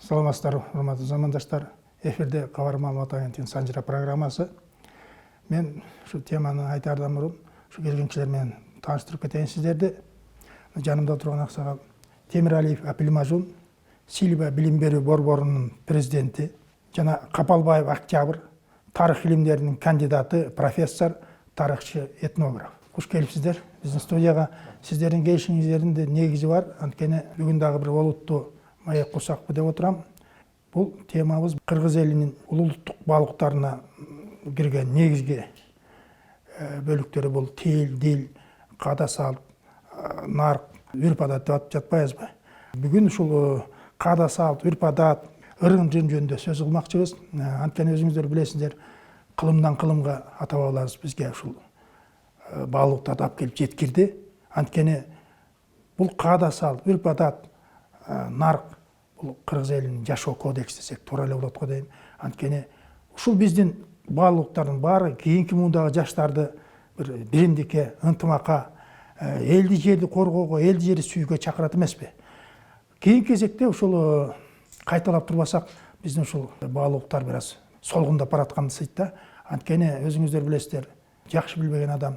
Саламатсыздар, урматтуу замандаштар. Эфирде Кабар маалымат агенттигинин Санжыра программасы. Мен ушу теманы айтаардан мурун ушу келген кишилер менен тааныштырып кетейин сиздерди. Жанымда турган аксакал Темиралиев Апилмажун, Силба билим берүү борборунун президенти жана Капалбаев Октябрь, тарых илимдеринин кандидаты, профессор, тарыхчы, этнограф. Куш келипсиздер. Биздин студияга сиздердин келишиңиздердин да негизи бар. Анткени бүгүн дагы бир олуттуу маек курсакпы деп отурам. Бул темабыз Кыргыз элинин улуттук баалыктарына кирген негизги бөлүктөрү бул тил, дил, каада салт, нарк, үрп адат деп жатпайбызбы? Бүгүн ушул каада салт, үрп адат, ырым жөн жөнүндө сөз кылмакчыбыз. Анткени өзүңүздөр билесиздер, кылымдан кылымга ата бабаларыбыз бизге ушул баалыктарды алып келип жеткирди. Анткени бул каада салт, үрп адат, нарк бул Кыргыз элинин жашоо кодекси десек туура эле болот го дейм. Анткени ушул биздин баалыктардын баары кийинки муундагы жаштарды бир биримдикке, ынтымакка, элди жерди коргоого, элди жерди сүйүүгө чакырат эмеспи? Кийинки кезекте ушул кайталап турбасак, биздин ушул баалыктар бир аз солгундап бараткан сыйт да. Анткени өзүңүздөр билесиздер, жакшы билбеген адам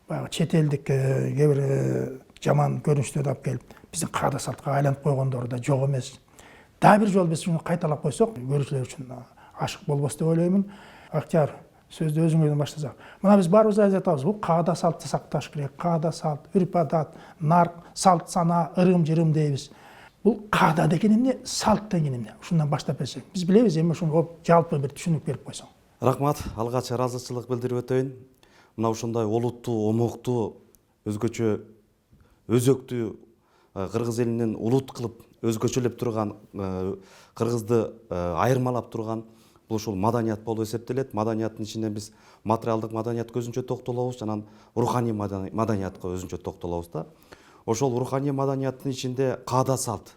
баягы чет элдик кээ бир жаман көрүнүштөрдү алып келип биздин каада салтка айланып койгондору да жок эмес. Дагы бир жолу биз уну кайталап койсок, көрүүчүлөр үчүн ашык болбос деп ойлоймун. Октябрь, сөздү өзүңөрдөн баштасак. Мына биз баарыбыз айтабыз, бул каада салтты сакташ керек. Каада салт, үрп адат, нарк, салт санаа, ырым жырым дейбиз. Бул каада деген эмне, салт деген эмне? Ушундан баштап берсек. Биз билебиз, эми ушуга жалпы бир түшүнүк берип койсоң. Рахмат, алгач ыраазычылык билдирип өтөйүн. Мына ушундай олуттуу, омуктуу, өзгөчө өзөктүү Кыргыз элинин улут кылып өзгөчөлөп турган, кыргызды айырмалап турган бул ушул маданият болуп эсептелет. Маданияттын ичинде биз материалдык маданиятка өзүнчө токтолобуз, анан руханий маданиятка өзүнчө токтолобуз да. Ошол руханий маданияттын ичинде каада салт.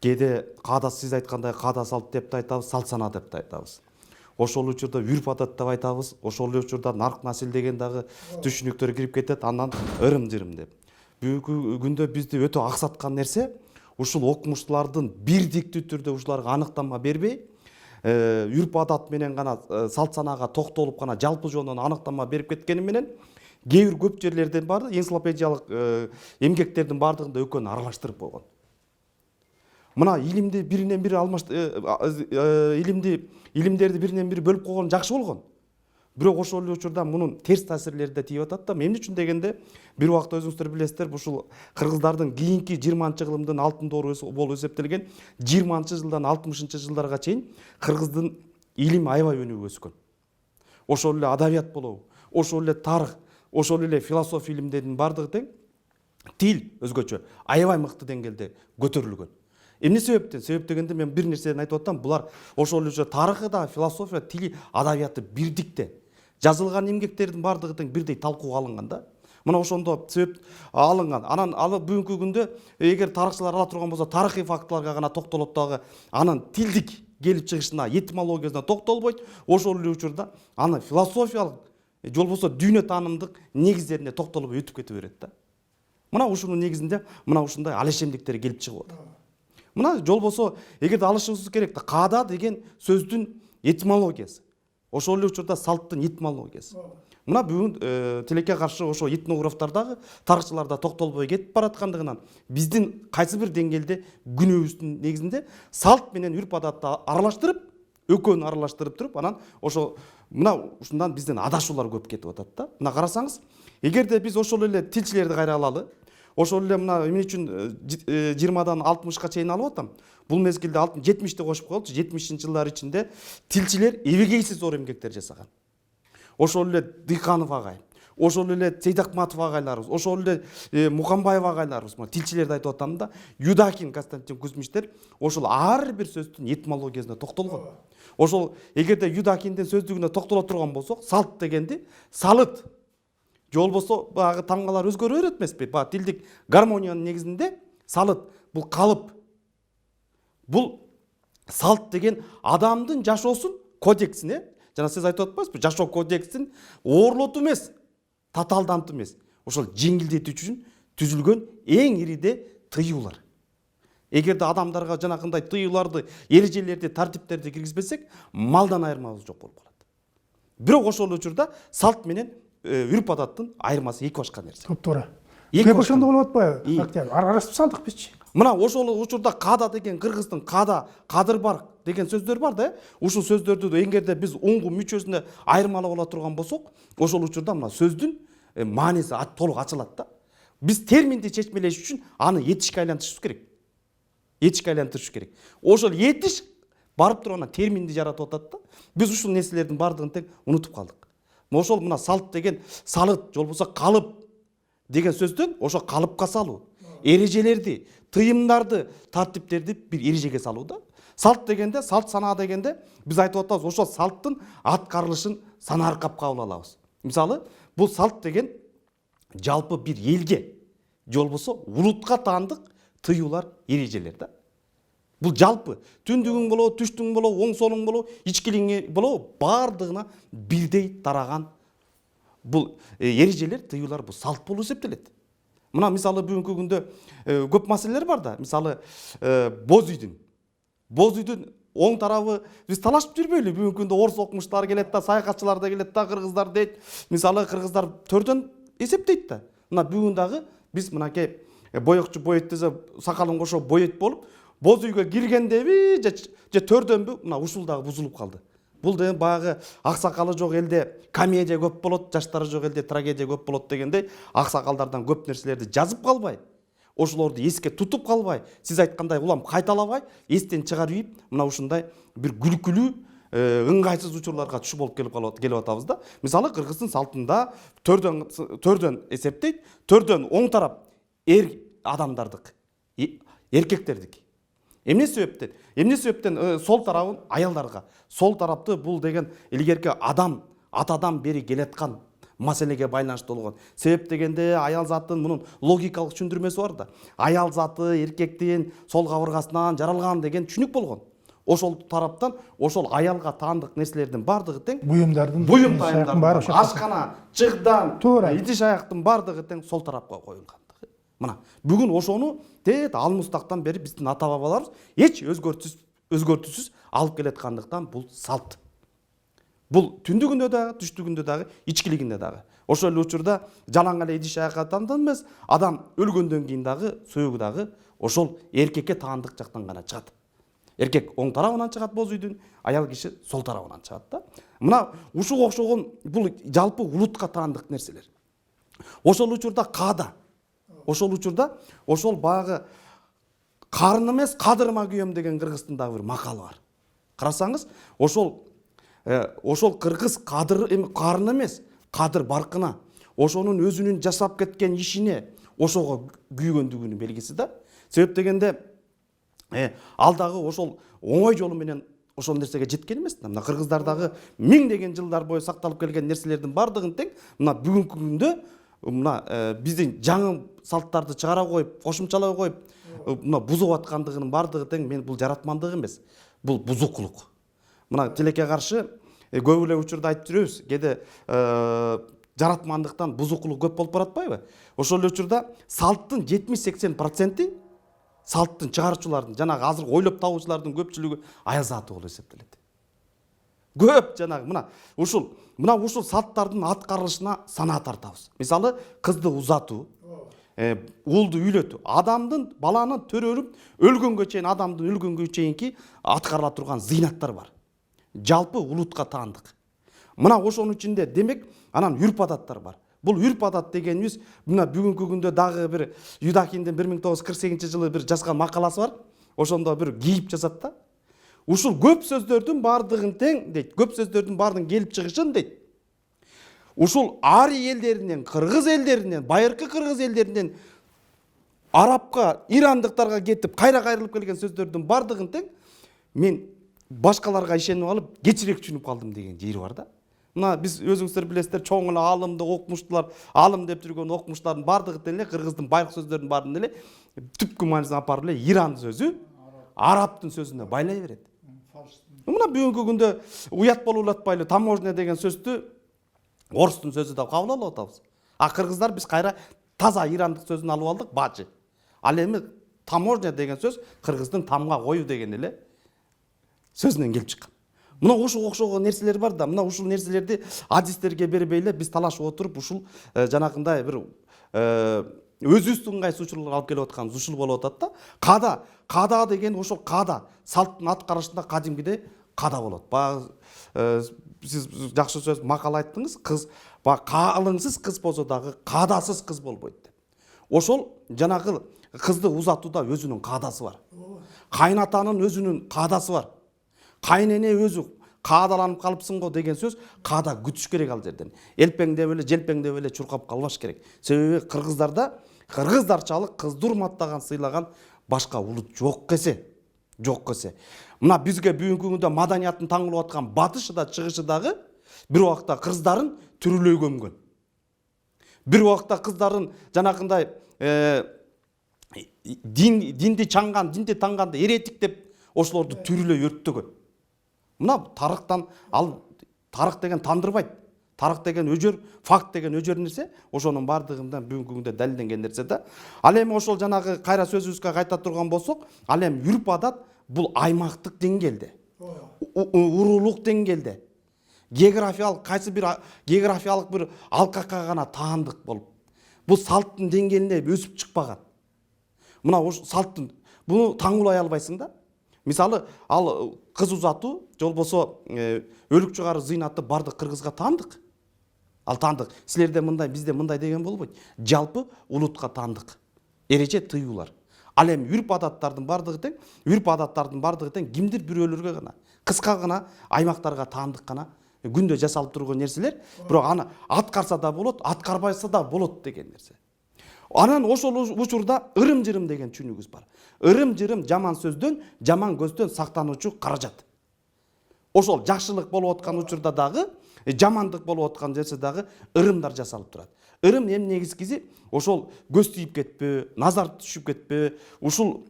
Кээде каада, сиз айткандай каада салт деп да айтабыз, салт санаа деп да айтабыз. Ошол учурда үрп адат деп айтабыз, ошол учурда нарк насил деген дагы түшүнүктөр кирип кетет, андан ырым жырым деп. Бүгүнкү күндө бизди өтө аксаткан нерсе ушул окумуштуулардын бирдиктүү түрдө ушуларга аныктама бербей, үрп адат менен гана, салт санаага токтолуп гана жалпы жөнүнөн аныктама берип кеткени менен кээ бир көп жерлерден бар энциклопедиялык эмгектердин баардыгында экөөнү аралаштырып койгон. Мына илимди биринен бири илимдерди биринен бири бөлүп койгон жакшы болгон. Бирок ошол эле учурда мунун терс таасирлери да тийип атат да. Эмне үчүн дегенде, бир убакта өзүңүздөр билесиздер, ушул кыргыздардын кийинки 20-кылымдын алтын доору болуп эсептелген 20-жылдан 60-жылдарга чейин кыргыздын илим аябай өнүгүп өскөн. Ошол эле адабият болобу, ошол эле тарых, ошол эле философия илимдеринин баардыгы тең, тил өзгөчө аябай мыкты деңгээлде көтөрүлгөн. Эмне себептен? Себеп дегенде мен бир нерсени айтып атам, булар ошол эле тарыхы да, философия, тили, адабияты бирдикте. Жазылган эмгектердин баардыгы тең бирдей талкууга алынган да. Мына ошондо себеп алынган. Анан бүгүнкү күндө эгер тарыхчылар ала турган болсо, тарыхый фактыларга гана токтолот дагы, анын тилдик келип чыгышына, этимологиясына токтолбойт. Ошол эле учурда аны философиялык же болбосо дүйнө таанымдык негиздерине токтолбой өтүп кете берет да. Мына ушунун негизинде мына ушундай алешемдиктер келип чыгып атат. Мына жолбосо эгерде алышыбыз керек да, каада деген сөздүн этимологиясы. Ошол эле учурда салттын этимологиясы. Мына бүгүн тилекке каршы ошо этнографтар дагы, тарыхчылар да токтолбой кетип бараткандыгынан биздин кайсы бир деңгээлде күнөөбүздүн негизинде салт менен үрп адатты аралаштырып, экөөнү аралаштырып туруп, анан ошо мына ушундан бизден адашуулар көп кетип атат да. Мына карасаңыз, эгерде биз ошол эле тилчилерди кайра алалы, ошол эле мына эмне үчүн 20-дан 60-ка чейин алып атам. Бул мезгилде 70-ти кошуп коелучу, 70-жылдар ичинде тилчилер эбегейсиз зор эмгектер жасаган. Ошол эле Дыйканов агай, ошол эле Сейдакматов агайларыбыз, ошол эле Мукамбаев агайларыбыз, тилчилерди айтып атам да, Юдакин, Константин Кузьмичтер ошол ар бир сөздүн этимологиясына токтолгон. Ошол эгерде Юдакиндин сөздүгүнө токтоло турган болсок, салт дегенди салыт, же болбосо баягы тамгалар өзгөрө берет эмеспи? Баягы тилдик гармониянын негизинде салыт бул калып. Бул салт деген адамдын жашоосун кодексине, жана сиз айтып атпайсызбы, жашоо кодексин оорлотуу эмес, татаалдантуу эмес, ошол жеңилдетүү үчүн түзүлгөн эң ириде тыюулар. эгерде адамдарга жанакындай тыюуларды, эрежелерди, тартиптерди киргизбесек, малдан айырмабыз жок болуп калат. Бирок ошол учурда салт менен үрп адаттын айырмасы эки башка нерсе. Туп-туура. Эки Кеп башка. ошондо болуп атпайбы? Октябрь. Аралашып салдык бизчи. Мына ошол учурда када деген кыргыздын када, кадыр бар деген сөздөр бар да. Ушул сөздөрдү эгерде биз уңгу мүчөсүнө айырмалап ала турган болсок, ошол учурда мына сөздүн мааниси толук ачылат да. Биз терминди чечмелеш үчүн аны этишке айлантырышыбыз керек. Этишке айлантырыш керек. Ошол этиш барып туруп ана терминди жаратып атат да. Биз ушул нерселердин бардыгын тең унутуп калдык. Ошол мына салт деген салыт, же болбосо калып деген сөздөн ошо калыпка салуу, эрежелерди, тыйымдарды, тартиптерди бир эрежеге салуу да. Салт дегенде, салт санаа дегенде биз айтып атабыз, ошол салттын аткарылышын санааркап кабыл алабыз. Мисалы, бул салт деген жалпы бир элге, же болбосо улутка таандык тыюулар, эрежелер да. Бул жалпы түндүгүң болобу, түштүгүң болобу, оң солуң болобу, ичкилиң болобу, бардыгына бирдей тараган бул эрежелер, тыюулар, бул салт болуп эсептелет. Мына мисалы бүгүнкү күндө көп маселелер бар да. Мисалы боз үйдүн оң тарабы биз талашып жүрбөйлү. Бүгүнкү күндө орус окумуштар келет да, саякатчылар да келет да, кыргыздар дейт. Мисалы кыргыздар төрдөн эсептейт да. Мына бүгүн дагы биз мынакей боекчу боейт десе, сакалын кошо боейт болуп, боз үйгө киргендеби же төрдөнбү, мына ушул дагы бузулуп калды. Бул деген баягы аксакалы жок элде комедия көп болот, жаштары жок элде трагедия көп болот дегендей, аксакалдардан көп нерселерди жазып калбай, ошолорду эске тутуп калбай, сиз айткандай улам кайталабай, эстен чыгарып, мына ушундай бир күлкүлүү, ыңгайсыз учурларга түшүп болуп келип атабыз да. Мисалы кыргыздын салтында төрдөн эсептейт, төрдөн оң тарап адамдардык, эркектердики. Эмне себептен сол тарабын аялдарга, сол тарапты бул деген илгерки атадан бери келаткан маселеге байланыштуу болгон. Себеп дегенде аял заттын мунун логикалык түшүндүрмөсү бар да. Аял заты эркектин сол кабыргасынан жаралган деген түшүнүк болгон. Ошол тараптан ошол аялга таандык нерселердин бардыгы тең, буюм тайымдардын баары, ашкана, чыгдан, идиш аяктын бардыгы тең сол тарапка коюлган. Мына бүгүн ошону тет алмустактан бери биздин ата бабаларыбыз эч өзгөртүүсүз алып келаткандыктан бул салт. Бул түндүгүндө дагы, түштүгүндө дагы, ичкилигинде дагы. Ошол эле учурда жалаң эле идиш аякка таандан эмес, адам өлгөндөн кийин дагы сөөгү дагы ошол эркекке таандык жактан гана чыгат. Эркек оң тарабынан чыгат боз үйдүн, аял киши сол тарабынан чыгат да. Мына ушуга окшогон бул жалпы улутка таандык нерселер. Ошол учурда каада, ошол учурда ошол баягы карын эмес, кадырма күйөм деген кыргыздын дагы бир макалы бар. Карасаңыз, ошол кыргыз карын эмес, кадыр баркына, ошонун өзүнүн жасап кеткен ишине, ошого күйгөндүгүнүн белгиси да. Себеп дегенде ал дагы ошол оңой жолу менен ошол нерсеге жеткен эмес. Мына кыргыздардагы миңдеген жылдар бою сакталып келген нерселердин бардыгын тең мына бүгүнкү күндө мына биздин жаңы салттарды чыгара коюп, кошумчалай коюп, мына бузуп аткандыгынын бардыгы тең мен бул жаратмандык эмес, бул бузукулук. Мына тилекке каршы көп эле учурда айтып жүрөбүз, кээде жаратмандыктан бузукулук көп болуп баратпайбы? Ошол эле учурда салттын 70-80% салттын чыгаруучулардын, жанагы азыр ойлоп табуучулардын көпчүлүгү аял заты болуп эсептелет. Көп жанагы мына ушул салттардын аткарылышына санаа тартабыз. Мисалы, кызды узатуу, уулду үйлөтүү, адамдын, баланын төрөлүп өлгөнгө чейин, адамдын өлгөнгө чейинки аткарыла турган зыйнаттар бар. Жалпы улутка таандык. Мына ошонун ичинде демек анан үрп адаттар бар. Бул үрп адат дегенибиз мына бүгүнкү күндө дагы бир Юдакиндин 1948-жылы бир жазган макаласы бар. Ошондо бир кийип жазат да. Ушул көп сөздөрдүн бардыгын тең дейт. Көп сөздөрдүн бардыгын келип чыгышын дейт. Ушул ари элдеринен, кыргыз элдеринен, байыркы кыргыз элдеринен арабка, ирандыктарга кетип, кайрылып келген сөздөрдүн бардыгын тең мен башкаларга ишенип алып, кечирээк түшүнүп калдым деген жери бар да. Мына биз өзүңүздөр билесиздер, чоң эле аалымдык окумуштуулар, аалым деп жүргөн окумуштардын бардыгы тең эле кыргыздын байыркы сөздөрдүн баарын эле түпкү маанисин алып барып эле Иран сөзү арабтын сөзүнө байлай берет. Мына бүгүнкү күндө уят болуп атпайлы, таможня деген сөздү орустун сөзү деп кабыл алып атабыз. А кыргыздар биз кайра таза ирандык сөзүн алып алдык, бачы. Ал эми Таможня деген сөз кыргыздын тамга коюу деген эле сөзүнөн келип чыккан. Мына ушуга окшогон нерселер бар да, мына ушул нерселерди адистерге бербей эле биз талашып отуруп ушул жанакындай бир өзүбүздүн ыңгайсыз учурларга алып келип аткан ушул болуп атат да. Када деген ошол када салттын аткарышында кадимгидей када болот. Баягы сиз жакшы сөз макал айттыңыз, кыз баягы каалыңсыз кыз болсо дагы кадасыз кыз болбойт деп. Ошол жанагы кызды узатууда өзүнүн кадасы бар. Кайнатанын өзүнүн кадасы бар. Кайнене өзү каадаланып калыпсың го деген сөз, каада күтүш керек ал жерден. Элпеңдеп эле, желпеңдеп эле чуркап калбаш керек. Себеби кыргыздарчалык кызды урматтаган, сыйлаган башка улут жок эсе. Мына бизге бүгүнкү күндө маданияттын таңылып аткан батышы да, чыгышы дагы бир убакта кыздарын түрүлөй көмгөн. Бир убакта кыздарын жанакындай динди таңганды еретик деп ошолорду түрүлөй өрттөгөн. Мына тарыктан тарых деген тандырбайт. Тарых деген өжөр, факт деген өжөр нерсе, ошонун бардыгындан бүгүнкү күндө далилденген нерсе да. Ал эми ошол жанагы кайра сөзүбүзгө кайта турган болсок, ал эми үрп адат бул аймактык деңгээлде, уруулук деңгээлде, кайсы бир географиялык бир алкакка гана таандык болуп, бул салттын деңгээлине өсүп чыкпаган. Мына ошол салттын буну таңуулай албайсың да. Мисалы, ал кыз узатуу, же болбосо өлүк чыгары зыйнаты бардык кыргызга таандык. Ал таандык. Силерде мындай, бизде мындай деген болбойт. Жалпы улутка таандык. Эреже тыюулар. Ал эми үрп адаттардын бардыгы тең кимдир бирөөлөргө гана, кыска гана аймактарга таандык гана күндө жасалып турган нерселер, бирок аны аткарса да болот, аткарбайса да болот деген нерсе. Анан ошол учурда ырым-жырым деген түшүнүгүбүз бар. Ырым-жырым жаман сөздөн, жаман көздөн сактануучу каражат. Ошол жакшылык болуп аткан учурда дагы, жамандык болуп аткан жерде дагы ырымдар жасалып турат. Ырым эң негизгиси ошол көз тийип кетпөө, назар түшүп кетпөө, ушул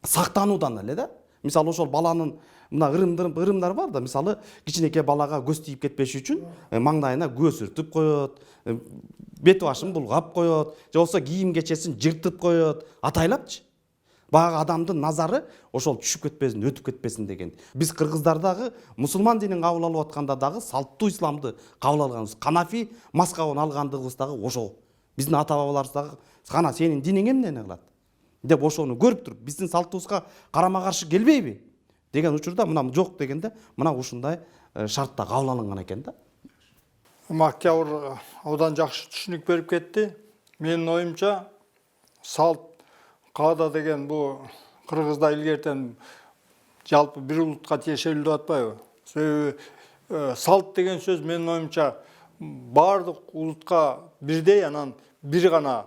сактануудан эле да. Мисалы ошол баланын мына ырымдар бар да, мисалы кичинекей балага көз тийип кетпеш үчүн маңдайына көз сүртүп коет, бет башын булгап коет, же болбосо кийим кечесин жыртып коет, атайлапчы. Баягы адамдын назары ошол түшүп кетпесин, өтүп кетпесин деген. Биз кыргыздар дагы мусулман динин кабыл алып атканда дагы салттуу исламды кабыл алганбыз. Канафи маскабын алгандыгыбыз дагы ошол. Биздин ата бабаларыбыз дагы кана сенин диниң эмне кылат деп ошону көрүп туруп, биздин салтыбызга карама каршы келбейби деген учурда мына жок дегенде мына ушундай шартта кабыл алынган экен да. Мактябыр одан жакшы түшүнүк берип кетти. Менин оюмча салт каада деген бул кыргызда илгертен жалпы бир улутка тиешелүү деп атпайбы? Себеби салт деген сөз менин оюмча баардык улутка бирдей, анан бир гана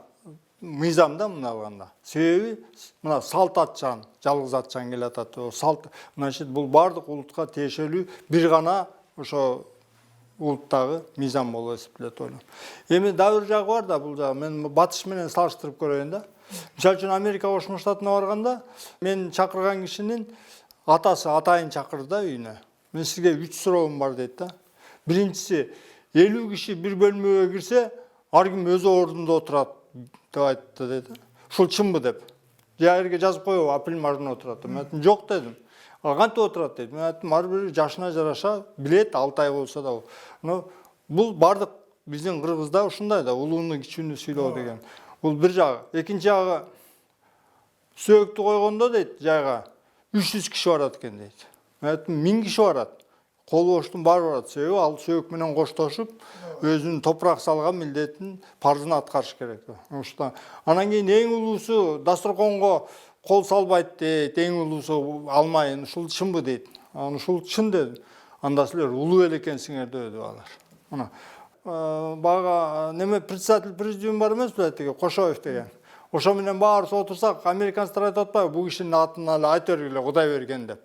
мыйзам да мына алганда. Себеби мына салт атчан, жалгыз атчан келип атат. Салт, значит, бул баардык улутка тиешелүү бир гана ошо улуттагы мыйзам болуп эсептелет ойлойм. Эми дагы бир жагы бар да, бул жагы мен батыш менен салыштырып көрөйүн да. Мисалы үчүн Америка Кошмо Штатына барганда мен чакырган кишинин атасы атайын чакырды да үйүнө. Мен сизге 3 суроом бар дейт да. Биринчиси, 50 киши бир бөлмөгө кирсе, ар ким өз ордунда отурат деп айтты деди. Ушул чынбы деп. Жерге жазып коебу, апыл маржына отурат. Мен айттым, жок дедим. Кантип отурат дейт. Мен айттым, ар бир жашына жараша билет, 6 ай болсо да. Бул бардык биздин кыргызда ушундай да, улууну кичүүнү сүйлөө деген. Бул бир жагы. Экинчи жагы, сөөктү койгондо дейт жайга 300 киши барат экен дейт. Мен айттым, 1000 киши барат. Кол боштун баары барат. Себеби ал сөөк менен коштошуп, өзүнүн топурак салган милдетин, парзын аткарыш керек. Анан кийин эң улуусу дасторконго кол салбайт дейт, эң улуусу алмайын. Ушул чынбы дейт. Аны ушул чын дедим. Анда силер улуу эле экенсиңер деди алар. Мына бага неме председатель президиум бар эмеспи тиги Кошоев деген. Ошо менен баарыбыз отурсак, американецтер айтып атпайбы, бул кишинин атын эле айта бергиле, Кудай берген деп.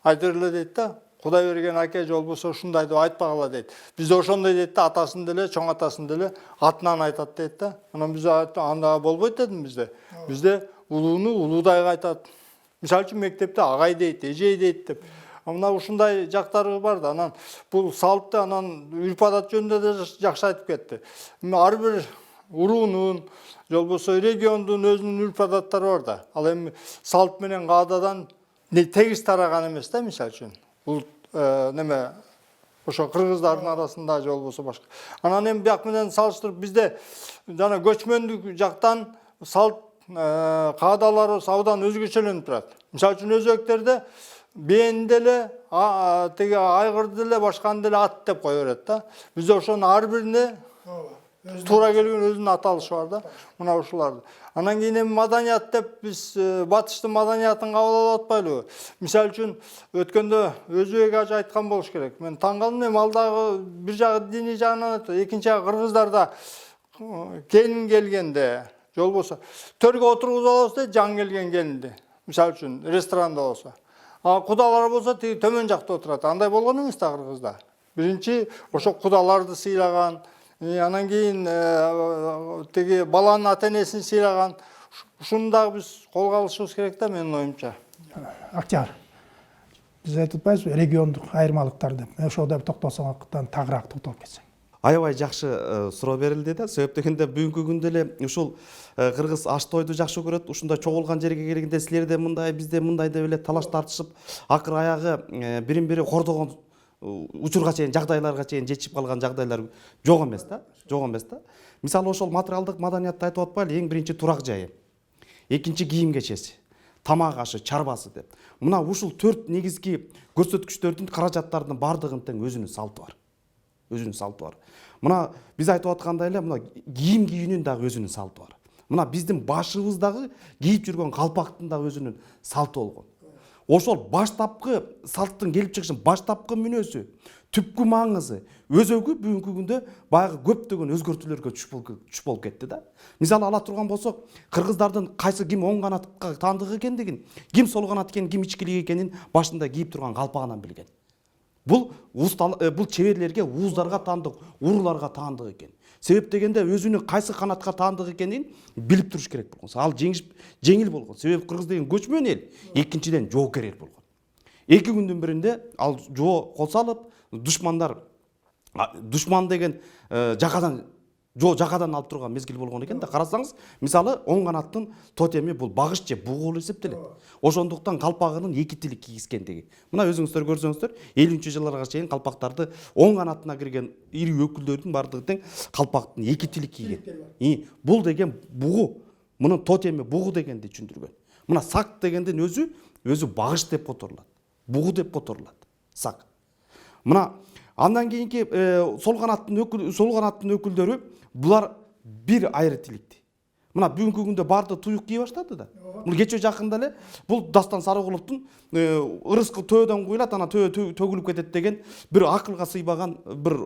Айта бергиле дейт да. Кудай берген аке же болбосо ушундай деп айтпагыла дейт. Бизде ошондой дейт да, атасын деле, чоң атасын деле атынан айтат дейт да. Анан биз анда болбойт дедим бизде. Бизде улууну улуудай айтат. Мисалы үчүн мектепте агай дейт, эжей дейт деп. Мына ушундай жактары бар да. Анан бул салтты, анан үрп адат жөнүндө да жакшы айтып кетти. Ар бир уруунун же болбосо региондун өзүнүн үрп адаттары бар да. Ал эми салт менен каададан тегиз тараган эмес да, мисалы үчүн. Бул неме ошо кыргыздардын арасында же болбосо башка. Анан эми бияк менен салыштырып бизде жана көчмөндүк жактан салт каадалары абдан өзгөчөлөнүп турат. Мисалы үчүн өзбектерде бээни деле тиги айгырды деле башканы деле ат деп кое берет да. Бизде ошонун ар бирине туура келген өзүнүн аталышы бар да. Мына ушуларды. Анан кийин эми маданият деп биз батыштын маданиятын кабыл алып атпайлыбы? Мисалы үчүн өткөндө өзбек ажы айткан болуш керек. Мен таң калдым, эми ал дагы бир жагы диний жагынан айтты. Экинчи жагы кыргыздарда келин келгенде же болбосо төргө отургузуп алабыз да, жан келген келинди. Мисалы үчүн ресторанда болсо. Кудалар болсо тиги төмөн жакта отурат. Андай болгон эмес да кыргызда. Биринчи ошо кудаларды сыйлаган, анан кийин тиги баланын ата-энесин сыйлаган. Ушуну дагы биз колго алышыбыз керек да, менин оюмча. Актиар, биз айтып атпайбызбы региондук айырмалыктар деп. Ошого токтолсоң тагыраак токтолуп кетсең. Аябай жакшы суроо берилди да. Себеп дегенде бүгүнкү күндө эле ушул кыргыз аш тойду жакшы көрөт. Ушундай чогулган жерге келгенде силерде мындай, бизде мындай деп эле талаш тартышып, акыр аягы бирин-бири кордогон учурга чейин, жагдайларга чейин жетишип калган жагдайлар жок эмес да. Жок эмес да. Мисалы ошол материалдык маданиятты айтып атпайлы, эң биринчи турак жайы. Экинчи кийим кечеси, тамак ашы, чарбасы деп. Мына ушул 4 негизги көрсөткүчтөрдүн, каражаттардын бардыгынын тең өзүнүн салты бар. Өзүнүн салты бар. Мына биз айтып аткандай эле мына кийим кийүүнүн дагы өзүнүн салты бар. Мына биздин башыбыздагы кийип жүргөн калпактын дагы өзүнүн салты болгон. Ошол баштапкы салттын келип чыгышын баштапкы мүнөзү, түпкү маңызы, өзөгү бүгүнкү күндө баягы көптөгөн өзгөртүүлөргө түш болуп кетти да. Мисалы ала турган болсок, кыргыздардын кайсы ким оң канатка таандык экендигин, ким сол канат экенин, ким ичкилик экенин башында кийип турган калпагынан билген. Бул чеберлерге, ууздарга таандык, урууларга таандык экен. Себеп дегенде өзүнүн кайсы канатка таандык экенин билип туруш керек болгон. Ал жеңил болгон. Себеп кыргыз деген көчмөн эл, экинчиден жоокер эл болгон. 2 күндүн биринде ал жоо кол салып, душман деген жакадан алып турган мезгил болгон экен да. Карасаңыз, мисалы оң канаттын тотеми бул багыш же бугу болуп эсептелет. Ошондуктан калпагынын 2 тилик кийгизгендиги. Мына өзүңүздөр көрсөңүздөр, 50-жылдарга чейин калпактарды оң канатына кирген ири өкүлдөрдүн бардыгы тең калпактын 2 тилик кийген. Бул деген бугу, мунун тотеми бугу дегенди түшүндүргөн. Мына сак дегендин өзү багыш деп которулат. Бугу деп которулат. Сак. Мына андан кийинки сол канаттын өкүлдөрү булар бир айры тиликти. Мына бүгүнкү күндө барды туюк кий баштады да. Бул кече жакында эле бул Дастан Сарыгуловдун ырыскы төөдөн куйлат, ана төө төгүлүп кетет деген бир акылга сыйбаган бир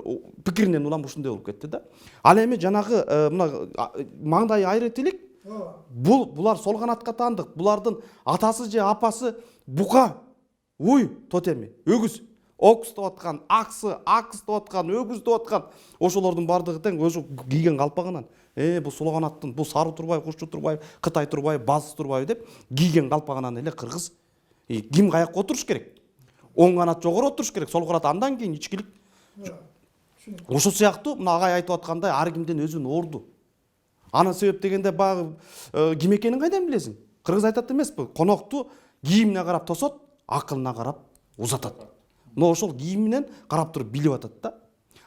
пикиринен улам ушундай болуп кетти да. Ал эми жанагы мына маңдайы айры тилик, булар сол канатка таандык. Булардын атасы же апасы бука, уй тотеми, өгүз. Окс деп аткан, акс деп аткан, өгүз деп аткан, ошолордун бардыгы тең ошо кийген калпагынан. Бул Суло канаттын, бул Сары Турбаев, Кушчу Турбаев, Кытай Турбаев, Базы Турбаев деп кийген калпагынан эле кыргыз ким каякка отуруш керек? Оң канат жогору отуруш керек, сол канат андан кийин ичкилик. Ошол сыяктуу мына агай айтып аткандай ар кимдин өзүнүн орду. Анын себеп дегенде багы ким экенин кайдан билесиң? Кыргыз айтат эмеспи? Конокту кийимине карап тосот, акылына карап узатат. Но ошол кийиминен карап туруп билип атат да.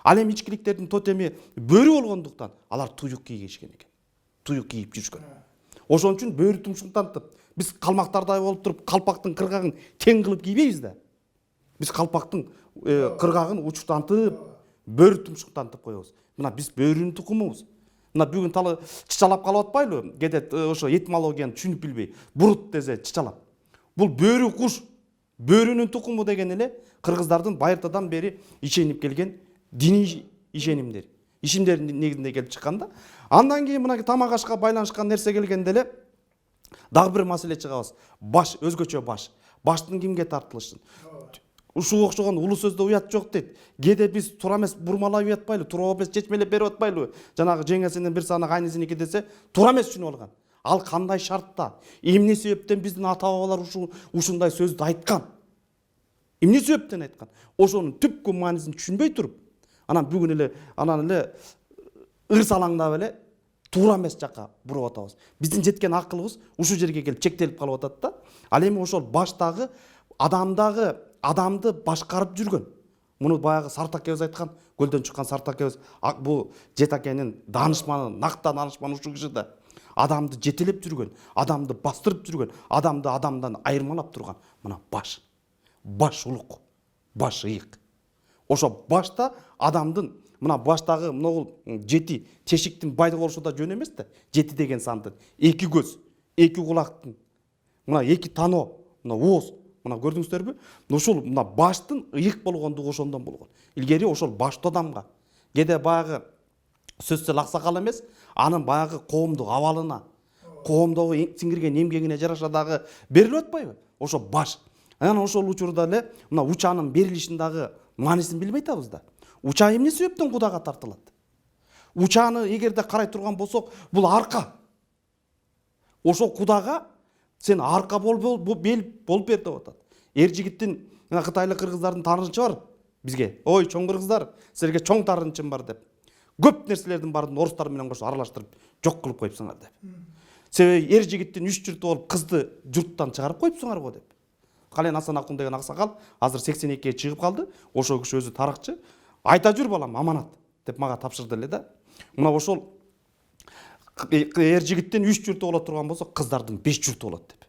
Ал эми ичкиликтердин тотеми бөрү болгондуктан алар туюк кийишкен экен. Туюк кийип жүрүшкөн. Ошон үчүн бөрү тумшуктантып, биз калмактардай болуп туруп калпактын кыргагын тең кылып кийбейбиз да. Биз калпактын кыргагын учуктантып, бөрү тумшуктантып коебуз. Мына биз бөрүнүн тукумубуз. Мына бүгүн талы чычалап калып атпайлыбы? Кетет ошо этимологияны түшүнүп билбей, бурут десе чычалап. Бул бөрү куш, бөрүнүн тукуму деген эле кыргыздардын байыртадан бери ишенип келген диний ишенимдердин негизинде келип чыкканда. Андан кийин мына тамак ашка байланышкан нерсе келгенде эле дагы бир маселе чыгабыз. Баш, өзгөчө баш. Баштын кимге тартылышын. Ушуга окшогон улуу сөздө уят жок дейт. Кээде биз туура эмес бурмалап уятпайлы, туура эмес чечмелеп берип атпайлыбы? Жанагы жеңесинин бир саны кайнысыныкы десе, туура эмес түшүнүп алган. Ал кандай шартта? Эмне себептен биздин ата-бабалар ушундай сөздү айткан? Эмне себептен айткан? Ошонун түпкү маанисин түшүнбөй туруп, анан бүгүн эле анан эле ырсалаңдап эле туура эмес жакка буруп атабыз. Биздин жеткен акылыбыз ушул жерге келип чектелип калып атат да. Ал эми ошол баштагы адамды башкарып жүргөн. Муну баягы Сартакебиз айткан, көлдөн чыккан Сартакебиз, бул Жетакенин данышманы, накта данышманы ушул киши да. Адамды жетелеп жүргөн, адамды бастырып жүргөн, адамды адамдан айырмалап турган мына баш. Баш улук, баш ыйык. Ошо башта адамдын мына баштагы могул жети тешиктин байдык болушу да жөн эмес да. Жети деген сандын, эки көз, эки кулактын, мына эки тано, мына ооз, мына көрдүңүздөрбү? Ушул мына баштын ыйык болгондугу ошондон болгон. Илгери ошол баштуу адамга кээде баягы сөзсүз аксакал эмес, анын баягы коомдук абалына, коомдогу сиңирген эмгегине жараша дагы берилип атпайбы? Ошо баш. Анан ошол учурда эле мына учанын берилишин дагы маанисин билбей атабыз да. Уча эмне себептен Кудага тартылат? Учаны эгерде карай турган болсок, бул арка. Ошол Кудага сен арка болуп бер деп атат. Эр жигиттин кытайлык кыргыздардын таарынчы бар бизге. Ой, чоң кыргыздар, силерге чоң таарынчым бар деп. Көп нерселердин баарын орустар менен кошуп аралаштырып жок кылып коюпсуңар деп. Себеби эр жигиттин 3 журту болуп кызды журттан чыгарып коюпсуңар го деп. Кален Асан Акун деген аксакал азыр 82-ге чыгып калды. Ошол киши өзү таракчы. Айта жүр балам, аманат деп мага тапшырды эле да. Мына ошол эр жигиттин 3 журту боло турган болсо, кыздардын 5 журту болот деп.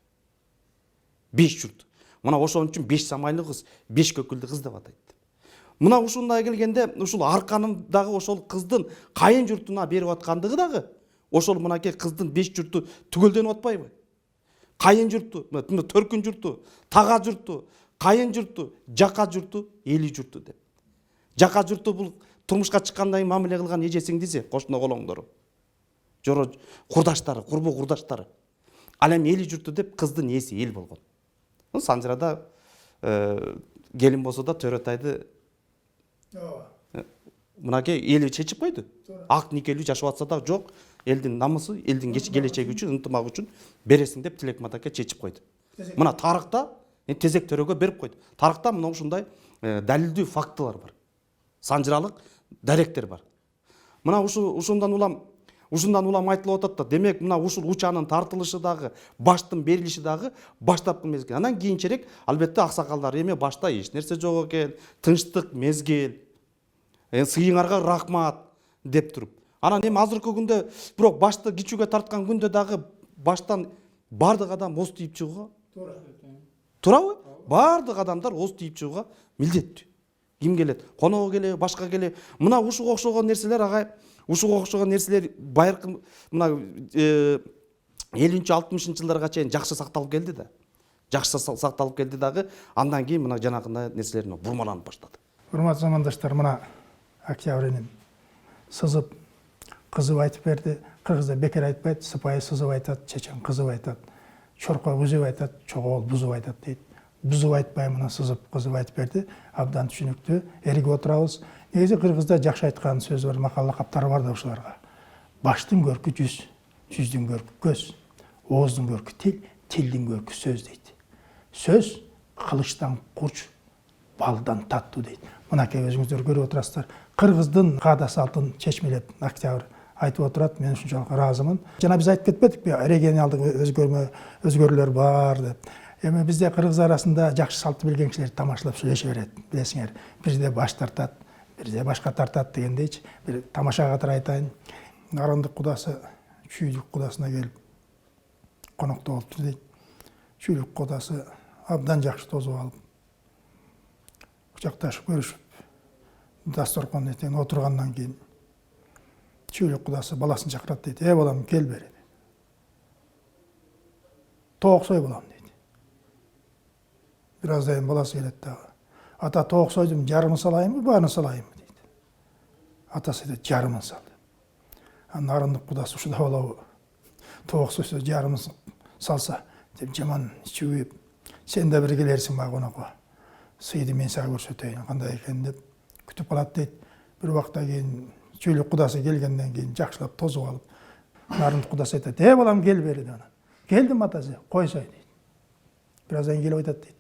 5 журт. Мына ошон үчүн 5 самайлы кыз, 5 көкүлдү кыз деп атайт. Мына ушундай келгенде, ушул арканын дагы ошол кыздын кайын журтуна берип аткандыгы дагы ошол мынакей кыздын 5 журту түгөлдөнүп атпайбы? Кайын журту, төркүн журту, тага журту, кайын журту, жака журту, эли журту деп. Жака журту бул турмушка чыккандан кийин мамиле кылган эже сиңдиси, кошуна колоңдору. Жоро курдаштары, курбу курдаштары. Ал эми эли журту деп кыздын ээси эл болгон. Санжырада келин болсо да Төрөтайды мынакей эли чечип койду. Ак никелүү жашап атса да жок, элдин намысы, элдин келечеги үчүн, ынтымагы үчүн бересиң деп Тилек Матаке чечип койду. Мына тарыхта Тезек төрөгө берип койду. Тарыхта мына ушундай далилдүү фактылар бар. Санжыралык даректер бар. Мына ушундан улам айтылып атат да, демек мына ушул учанын тартылышы дагы, баштын берилиши дагы баштапкы мезгил. Анан кийинчерээк албетте аксакалдар эми башта эч нерсе жок экен, тынчтык мезгил, сыйыңарга рахмат деп туруп. Анан эми азыркы күндө бирок башты кичүүгө тарткан күндө дагы баштан бардык адам оз тийип чыгууга туурабы? Бардык адамдар оз тийип чыгууга милдеттүү. Ким келет? Коноо келеби, башка келеби? Мына ушуга окшогон нерселер агай, ушуга окшогон нерселер байыркы мына 50-60 жылдарга чейин жакшы сакталып келди да. Жакшы сакталып келди дагы, андан кийин мына жанагындай нерселер бурмаланып баштады. Урматтуу замандаштар, мына Октябрьнин сызып, кызып айтып берди. Кыргызда бекер айтпайт, сыпайы сызып айтат, чечен кызып айтат, чорко үзүп айтат, чогол бузуп айтат дейт. Бузуп айтпай мына сызып, кызып айтып берди. Абдан түшүнүктүү. Эригип отурабыз. Негизи кыргызда жакшы айткан сөз бар, макал лакаптары бар да ушуларга. Баштын көркү жүз, жүздүн көркү көз, ооздун көркү тил, тилдин көркү сөз дейт. Сөз кылычтан курч, балдан таттуу дейт. Мынакей өзүңүздөр көрүп отурасыздар. Кыргыздын каада салтын чечмелеп Октябрь айтып отурат. Мен ушунчалык ыраазымын. Жана биз айтып кетпедикпи? Регионалдык өзгөрүүлөр бар деп. Эми бизде кыргыз арасында жакшы салтты билген кишилер тамашалап сүйлөшө берет. Билесиңер, бирде баш тартат, бирде башка тартат дегендейчи. Бир тамаша катары айтайын. Нарындык кудасы Чүйлүк кудасына келип конокто болуптур дейт. Чүйлүк кудасы абдан жакшы тозуп алып, кучакташып көрүшүп, дасторкон этен отургандан кийин Чүйлүк кудасы баласын чакырат дейт. Балам, кел бери. Тооксой балам дейт. Бир аздан баласы келет дагы. Ата, тооксойдун жарымын салайынбы, баарын салайынбы дейт. Атасы айтат, жарымын сал. Нарындык кудасы ушуда болобу? Тооксойсо жарымын салса, деп жаман чүйүп, сен да бир келерсиң мага конокко. Сыйды мен сага көрсөтөйүн, кандай экен деп күтүп калат дейт. Бир убакта кийин Чүйлүк кудасы келгенден кийин жакшылап тозуп алып, Нарындык кудасы айтат, балам, кел бери деп. Келдим атасы, койсой дейт. Бир аздан келип айтат дейт.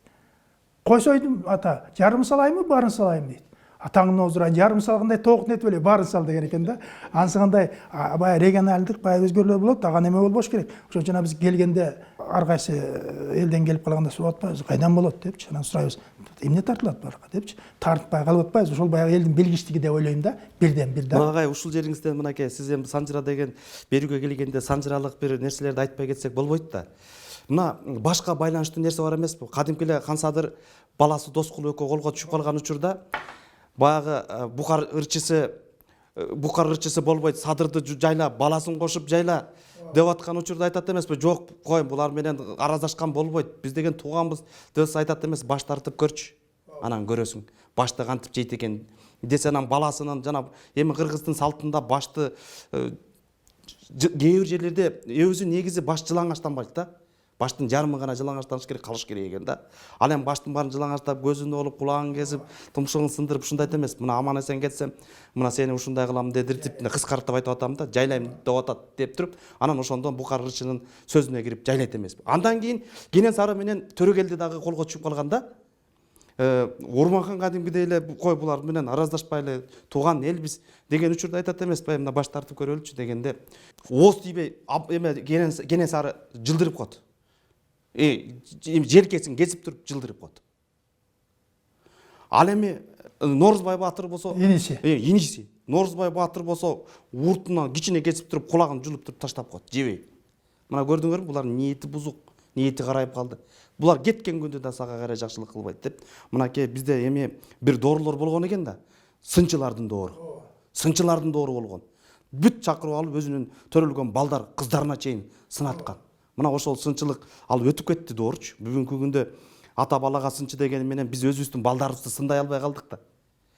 Койсойдум ата, жарым салайынбы, баарын салайынбы дейт. атаңын оздурайын жарым салгандай тоокун этип эле баарын сал деген экен да. Ансыгандай баягы регионалдык баягы өзгөрүүлөр болот, ага неме болбош керек. Ошон жана биз келгенде ар кайсы элден келип калганда сурап атпайбыз, кайдан болот депчи. Анан сурайбыз, эмне тартылат баракка депчи. Тартпай калып атпайбыз. Ошол баягы элдин билгичтиги деп ойлойм да. Бирден бир да. Мынагай ушул жериңизден мынакей сиз эми санжыра деген берүүгө келгенде санжыралык бир нерселерди айтпай кетсек болбойт да. Мына башка байланыштуу нерсе бар эмеспи? Кадимки эле Хансадыр баласы Доскул экөө колго түшүп калган учурда баягы букар ырчысы болбойт, Садырды жайла, баласын кошуп жайла деп аткан учурда айтат эмеспи? Жок, кой, булар менен араздашкан болбойт. Биз деген тууганбыз деп айтат эмес, баш тартып көрчү. Анан көрөсүң, башты кантип жейт экен десе, анан баласынын жана эми кыргыздын салтында башты кээ бир жерлерде өзү негизи баш жылаңачтанбайт да. Баштын жарымы гана жылаңачтаныш керек, калыш керек экен да. Ал эми баштын баарын жылаңачтап, көзүн олуп, кулагын кесип, тумшугун сындырып ушундай эмес. Мына аман эсен кетсем, мына сени ушундай кылам дедиртип, кыскартып айтып атам да, жайлайм деп атат деп туруп, анан ошондон букар ырчынын сөзүнө кирип жайлайт эмес. Андан кийин Кенесары менен Төрөгелди дагы колго түшүп калганда, Орманхан кадимкидей эле кой булар менен араздашпай эле тууган элбиз деген учурда айтат эмеспи? Мына баш тартып көрөлүчү дегенде ооз тийбей эме Кенесары жылдырып коет. Желкесин кесип туруп жылдырып коет. Ал эми Норузбай баатыр болсо, иниси Норузбай баатыр болсо уртунан кичине кесип туруп кулагын жулуп туруп таштап коет, жебей. Мына көрдүңөрбү, булардын ниети бузук, ниети карайып калды. Булар кеткен күндө да сага карай жакшылык кылбайт деп. Мынакей бизде эми бир доорулор болгон экен да. Сынчылардын доору. Сынчылардын доору болгон. Бүт чакырып алып өзүнүн төрөлгөн балдар, кыздарына чейин сынаткан. Мына ошол сынчылык ал өтүп кетти доорчу. Бүгүнкү күндө ата балага сынчы деген менен биз өзүбүздүн балдарыбызды сындай албай калдык да.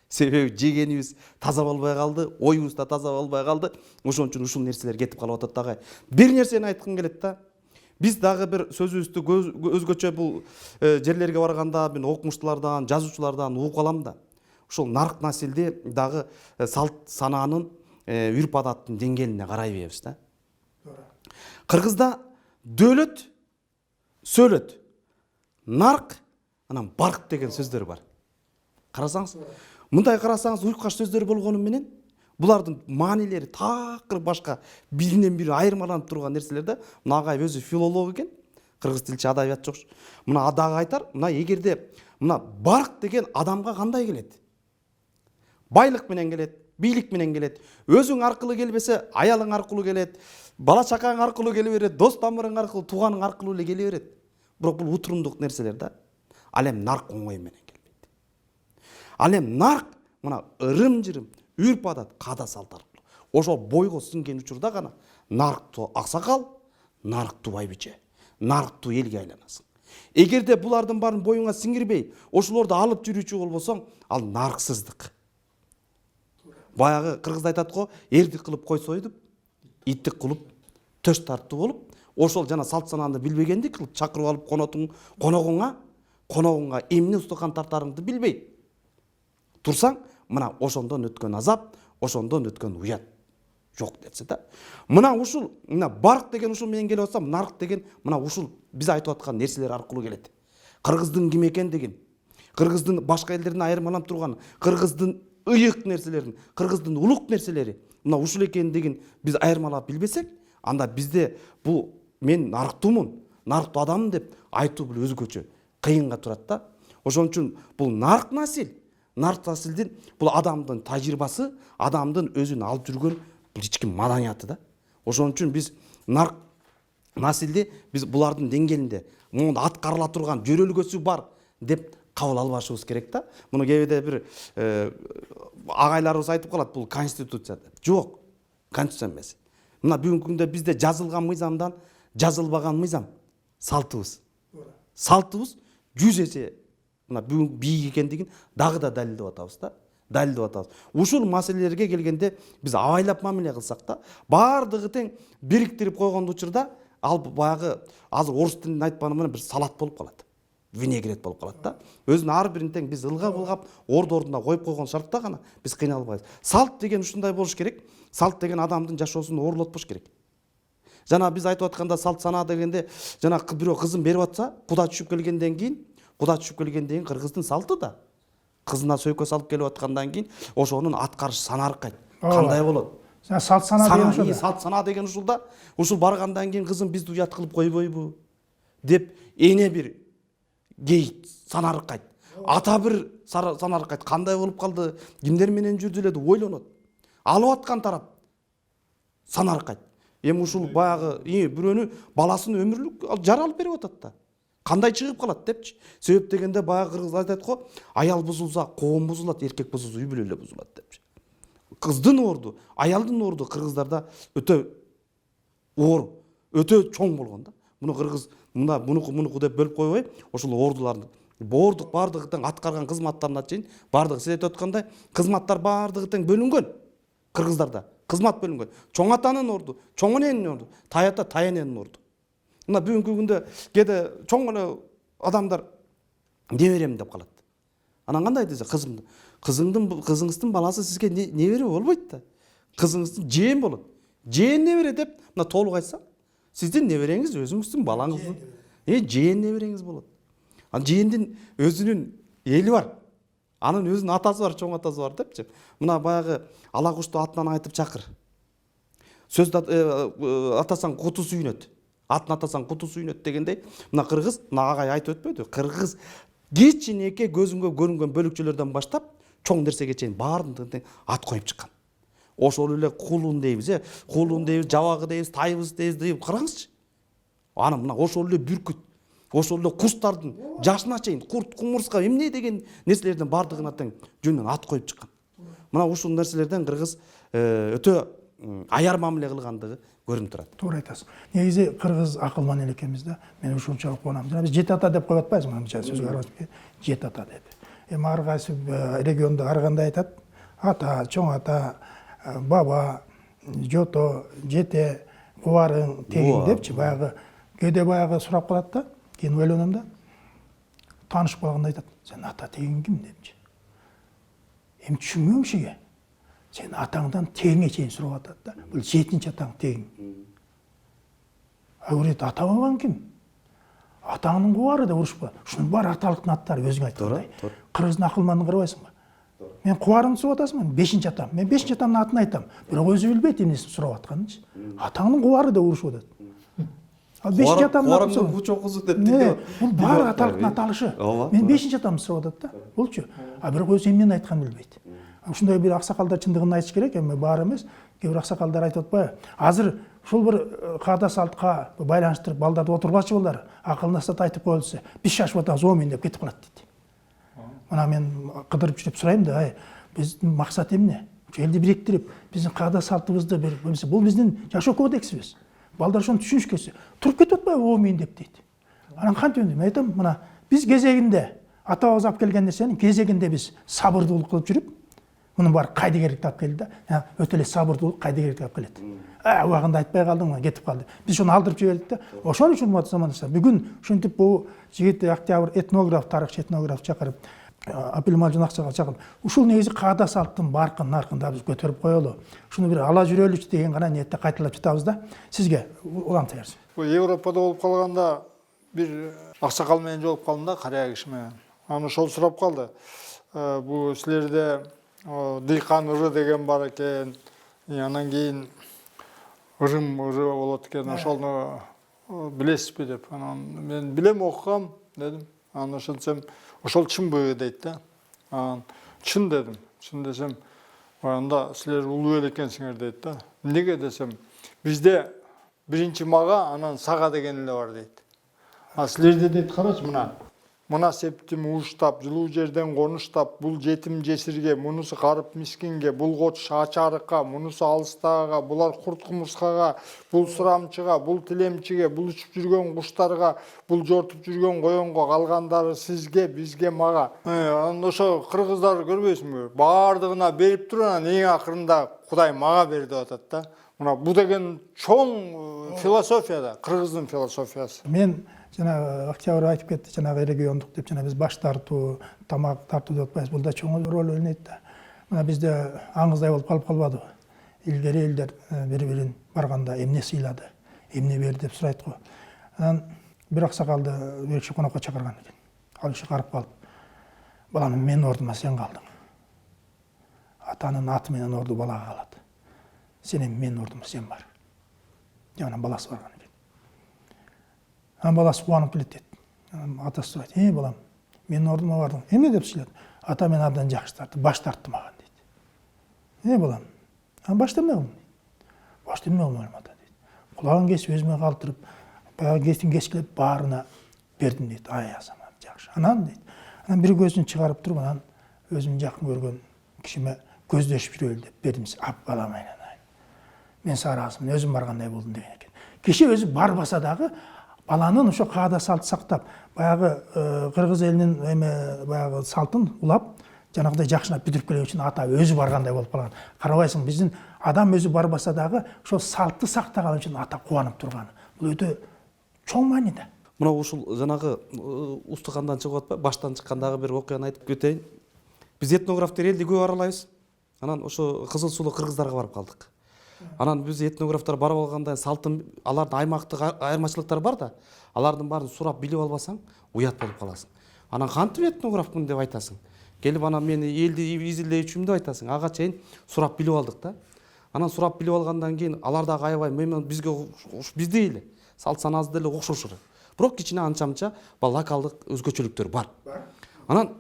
Себеби жегенибиз таза болбой калды, оюбуз да таза болбой калды. Ошон үчүн ушул нерселер кетип калып атат дагы. Бир нерсени айткым келет да. Биз дагы бир сөзүбүздү өзгөчө бул жерлерге барганда мен окумуштуулардан, жазуучулардан угуп калам да. Ушул нарк насилди дагы салт санаанын үрп адаттын деңгээлине карай беребиз да. Кыргызда дөөлөт, сөөлөт, нарк, анан барк деген сөздөр бар. Карасаңыз, мындай карасаңыз уйкаш сөздөр болгону менен булардын маанилери такыр башка, биринен бири айырмаланып турган нерселер да. Мына агай өзү филолог экен, кыргыз тилчи адабият жокчу. Мына дагы айтар, мына эгерде мына барк деген адамга кандай келет? Байлык менен келет, бийлик менен келет. Өзүң аркылуу келбесе, аялың аркылуу келет, бала чакаң аркылуу келе берет, дос тамырың аркылуу, тууганың аркылуу эле келе берет. Бирок бул утурумдук нерселер да. Ал эми нарк оңой менен келбейт. Ал эми нарк мына ырым-жырым, үрп адат, каада салт аркылуу. Ошол бойго сиңген учурда гана нарктуу аксакал, нарктуу байбиче, нарктуу элге айланасың. Эгерде булардын баарын боюңа сиңирбей, ошолорду алып жүрүүчү болбосоң, ал нарксыздык. Баягы кыргызда айтат го, эрдик кылып кой сойдуп, иттик кылып төш тартты болуп, ошол жана салт санааны билбегендик кылып чакырып алып коногуңа эмне устукан тартарыңды билбей турсаң, мына ошондон өткөн азап, ошондон өткөн уят жок десе да. Мына ушул, мына барк деген ушул менен келип атсам, нарк деген мына ушул биз айтып аткан нерселер аркылуу келет. Кыргыздын ким экендигин, кыргыздын башка элдерден айырмаланып турган, кыргыздын ыйык нерселерин, кыргыздын улук нерселери, мына ушул экендигин биз айырмалап билбесек, анда бизде бул мен нарктуумун, нарктуу адаммын деп айтуу бул өзгөчө кыйынга турат да. Ошон үчүн бул нарк насилдин бул адамдын тажрыйбасы, адамдын өзүн алып жүргөн бул ички маданияты да. Ошон үчүн биз нарк насилди биз булардын деңгээлинде муну аткарыла турган жөрөлгөсү бар деп кабыл албашыбыз керек да. Муну кээде бир агайларыбыз айтып калат, бул конституция деп. Жок, конституция эмес. Мына бүгүнкү күндө бизде жазылган мыйзамдан жазылбаган мыйзам салтыбыз. Салтыбыз 100 эсе мына бүгүн бийик экендигин дагы да далилдеп атабыз да. Далилдеп атабыз. Ушул маселелерге келгенде биз абайлап мамиле кылсак да, бардыгы тең бириктирип койгон учурда ал баягы азыр орус тилинде айтпаганы менен бир салат болуп калат. Винегрет болуп калат да. Өзүнүн ар бирин тең биз ылгап ордуна коюп койгон шартта гана биз кыйналбайбыз. Салт деген ушундай болуш керек. Салт деген адамдын жашоосун оорлотпош керек. Жана биз айтып атканда салт санаа дегенде, жана бирөө кызын берип атса, куда түшүп келгенден кийин кыргыздын салты да кызына сөйкө салып келип аткандан кийин ошонун аткарышы санаркайт Ооба. кандай болот? салт сана деген ошо да. Салт сана деген ушулда, ушул баргандан кийин кызым бизди уят кылып койбойбу деп эне бир кейит санаркайт. Ата бир санаркайт. Кандай болуп калды, кимдер менен жүрдү эле деп ойлонот. Алып аткан тарап санаркайт. Эми ушул баягы бирөөнү баласын өмүрлүк жара алып берип атат да. Кандай чыгып калат депчи. Себеп дегенде баягы кыргыз айтат го, аял бузулса коом бузулат, эркек бузулса үй бүлө эле бузулат депчи. Кыздын орду, аялдын орду кыргыздарда өтө оор, өтө чоң болгон да. Муну кыргыз мунуку деп бөлүп койбой, ошол ордуларды бардыгы тең аткарган кызматтарына чейин бардыгы сиз айтып аткандай кызматтар бардыгы тең бөлүнгөн. Кыргыздарда кызмат бөлүнгөн. Чоң атанын орду, чоң эненин орду, тай ата, тай эненин орду. Мына бүгүнкү күндө кээде чоң эле адамдар неберем деп калат. Анан кандай десе кызыңыздын баласы сизге небере болбойт да. Кызыңыздын жээн болот. Жээн небере деп мына толук айтса, сиздин небереңиз өзүңүздүн балаңыздын жээн небереңиз болот. Анан жээндин өзүнүн эли бар. Анын өзүнүн атасы бар, чоң атасы бар депчи. Мына баягы ала кушту атынан айтып чакыр. Сөздү атасаң куту сүйүнөт. Атын атасаң куту сүйүнөт дегендей, мына кыргыз, мына агай айтып өтпөдү. Кыргыз кичинеке көзүнгө көрүнгөн бөлүкчөлөрдөн баштап чоң нерсеге чейин баарын ат коюп чыккан. Ошол эле кулун дейбиз, кулун дейбиз, жабагы дейбиз, тайыбыз дейбиз, караңызчы. Аны мына ошол эле бүркүт, ошол эле кустардын жашына чейин курт, кумурска эмне деген нерселердин бардыгына тең жөнүнөн ат коюп чыккан. Мына ушул нерселерден кыргыз өтө аяр мамиле кылгандыгы көрүнүп турат. Туура айтасың. Негизи кыргыз акылман эле экенбиз да. Мен ушунчалык кубанам. Жана биз жети ата деп коюп атпайбызбы? Мына сөзгө карап жети ата деп. Эми ар кайсы региондо ар кандай айтат? Ата, чоң ата, баба, жото, жете, кубарың, тегиң депчи, баягы кээде баягы сурап калат да. Кийин ойлоном да. Таанышып калганда айтат: "Сен ата тегиң ким?" депчи. Эми түшүнбөйм ушуга. Сен атаңдан тегиңе чейин сурап атат да. Бул жетинчи атаң тегиң. Говорит, ата бабаң ким? Атаңдын кубары да урушуп калат. Ушунун бар аталыктын аттары өзүң айткандай. Кыргыздын акылмандын карабайсыңбы? Мен кубарымды сурап атасың, мен 5-чи атам. Мен 5-чи атамдын атын айтам. Бирок өзү билбейт эмнесин сурап атканынчы. Атаңдын кубары да урушуп атат. Ал 5-чи атамдын кубарымдын кучокузу деп. Бул бар аталыктын аталышы. Мен 5-чи атамды сурап атат да. Болчу. А бирок өзү эмнени айтканын билбейт. Ушундай бир аксакалдар чындыгын айтыш керек, эми баары эмес. Кээ бир аксакалдар айтып атпайбы? Азыр ушул бир каада салтка байланыштырып балдарды отурбачы болар. Акылына сат айтып коюлса, биз шашып атабыз 10 миң деп кетип калат дейт. Мына мен кыдырып жүрүп сурайм да, биздин максат эмне? Элди бириктирип, биздин каада салтыбызды бул биздин жашоо кодексибиз. Балдар ошону түшүнүшкөсү, туруп кетип атпайбы 10 миң деп дейт. Анан кантип мен айтам, мына биз кезегинде атабыз алып келген нерсени кезегинде биз сабырдуулук кылып жүрүп, мунун баары кайдыгерликти алып келди да. Өтө эле сабырдуулук кайдыгерликти алып келет. Убагында айтпай калдың, кетип калды. Биз ошону алдырып жибердик да. Ошон үчүн замандашта бүгүн ушинтип бул жигит Октябрь этнограф, тарыхчы этнограф чакырып, Апилмалжын Акчагал чакырып, ушул негизи каада салттын баркын наркында биз көтөрүп коелу. Ушуну бир ала жүрөлүчү деген гана ниетте кайталап жатабыз да. Сизге уланта берсин. Бул Европада болуп калганда бир аксакал менен жолугуп калдым да, карыя киши менен. Аны ошол сурап калды. Бул силерде дыйкан ыры деген бар экен. Анан кийин ырым ыры болот экен. Ошону билесизби деп. Анан мен билем, окугам дедим. Анан ошентсем, ошол чынбы дейт да. Анан чын дедим. Чын десем, анда силер улуу эл экенсиңер дейт да. Эмнеге десем, бизде биринчи мага, анан сага деген эле бар дейт. А силерде дейт, карачы мына септим ууштап, жылуу жерден конуштап, бул жетим жесирге, мунусу карып мискинге, бул коч ачарыкка, мунусу алыстаага, булар курт кумурскага, бул сурамчыга, бул тилемчиге, бул учуп жүргөн куштарга, бул жортуп жүргөн коёнго, калгандары сизге, бизге, мага. Анан ошо кыргыздар көрбөйсүңбү? Баардыгына берип туруп, анан эң акырында Кудай мага бер деп атат да. Мына бул деген чоң философия да, кыргыздын философиясы. Мен жана Октябрь айтып кетти, жанагы региондук деп, жана биз баш тартуу, тамак тартуу деп атпайбыз. Бул да чоң роль ойнойт да. Мына бизде аңыздай болуп калып калбадыбы? Илгери элдер бири-бирин барганда эмне сыйлады, эмне берди деп сурайт го. Анан бир аксакалды бир киши конокко чакырган экен. Ал киши карап калып, балам мен ордума сен қалдың. Атаның аты менен орду балаға қалады. Сенен мен ордума сен бар. Жаңа баласы барған екен. Баласы қуанып келеді деді. Атасы сұрайды, балам, мен ордума бардың. Эме деп сөйледі. Ата мен абдан жақсы тартты, баш тартты маған дейді. Балам, баш демей қылдым. Баш демей қылмаймын ата дейді. Құлағын кесіп өзіме қалдырып, баяғы кескілеп барына бердім дейді. Ай азамат жақсы. Анан дейді. Анан бір көзін шығарып тұрып, анан өзім жақын көрген кішіме көздесіп жүрелі деп бердім. Ап балам айнан. Мен саразымын, өзім барғандай болдым деген екен. Кеше өзі барбаса дағы баланын ошо қағда салт сақтап, баяғы қырғыз елінің баяғы салтын улап, жанағыдай жақшынап бүтіріп келген үшін ата өзі барғандай болып қалған. Қарабайсың, біздің адам өзі барбаса дағы ошо салтты сақтаған үшін ата қуанып тұрғаны. Бұл өте чоң маңызды. Мына ушул жанагы устукандан чыгып атпай, баштан чыккандагы бир окуяны айтып кетейин. Биз этнографтар элди көп аралайбыз. Анан ошо Кызыл Сулуу кыргыздарга барып калдык. Анан биз этнографтар барып алганда салтын алардын аймактык айырмачылыктары бар да, алардын баарын сурап билип албасаң, уят болуп каласың. Анан кантип этнографмын деп айтасың. Келип анан мен элди изилдөөчүмүн деп айтасың. Ага чейин сурап билип алдык да. Анан сурап билип алгандан кийин алар дагы аябай бизге биздей эле салт санаабызда эле окшошур. Бирок кичине анча-мынча локалдык өзгөчөлүктөр бар. Анан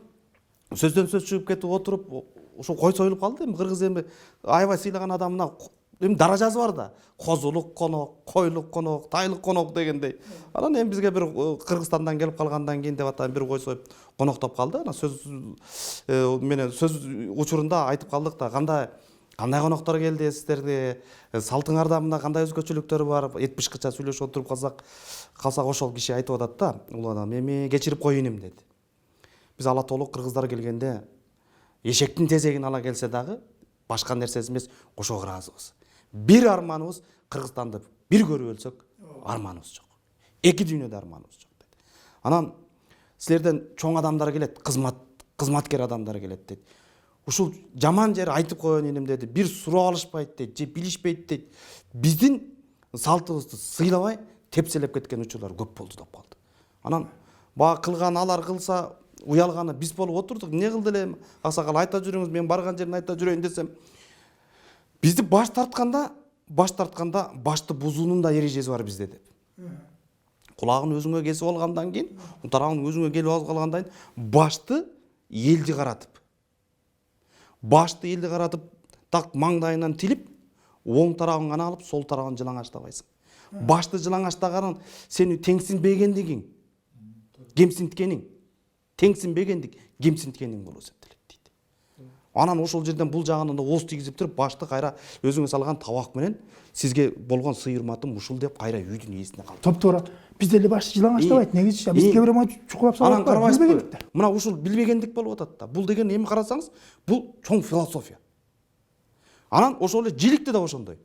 сөздөн сөз чыгып кетип отуруп, ошо кой союлуп калды. Эми кыргыз эми аябай сыйлаган адамына эми даражасы бар да. Козулук конок, койлук конок, тайлык конок дегендей. Анан эми бизге бир Кыргызстандан келип калгандан кийин деп атам бир кой союп коноктоп калды. Анан сөз менен сөз учурунда айтып калдык да, кандай коноктор келди сиздерге, салтыңарда мына кандай өзгөчөлүктөр бар, эт бышкыча сүйлөшүп отуруп калсак ошол киши айтып атат да, ул адам эми кечирип коюйын деди. Биз ала толук кыргыздар келгенде эшектин тезегин ала келсе дагы башка нерсеси эмес, ошого ыраазыбыз. Бир арманыбыз Кыргызстанды бир көрүп өлсөк, арманыбыз жок. Эки дүйнөдө арманыбыз жок деди. Анан силерден чоң адамдар келет, кызматкер адамдар келет деди. Ушул жаман жери айтып коеюн энем деди. Бир сурап алышпайт деди, же билишпейт деди. Биздин салтыбызды сыйлабай тепселеп кеткен учурлар көп болду деп калды. Анан бага кылган алар кылса, уялганы биз болуп отурдук. Эмне кылды эле? Аксакал айта жүрүңүз, мен барган жерин айта жүрөйүн десем, бизди баш тартканда башты бузуунун да эрежеси бар бизде деп. Кулагын өзүңө кесип алгандан кийин, тарабын өзүңө келип алгандан кийин башты элди каратып, так маңдайынан тилип, оң тарабын гана алып, сол тарабын жылаңачтабайсың. Башты жылаңачтаганын сени теңсинбегендигиң, кемсинткениң, теңсинбегендик, кемсинткениң болуп эсептелет дейт. Анан ошол жерден бул жагынан да ооз тийгизип туруп, башты кайра өзүңө салган табак менен сизге болгон сый-урматым ушул деп кайра үйдүн ээсине калды. Топ-туура. Бизде эле башты жылаңачтабайт. Негизи биз кээ бир чукулап салат. Анан карабайсызбы? Мына ушул билбегендик болуп атат да. Бул деген эми карасаңыз, бул чоң философия. Анан ошол эле жиликти да ошондой.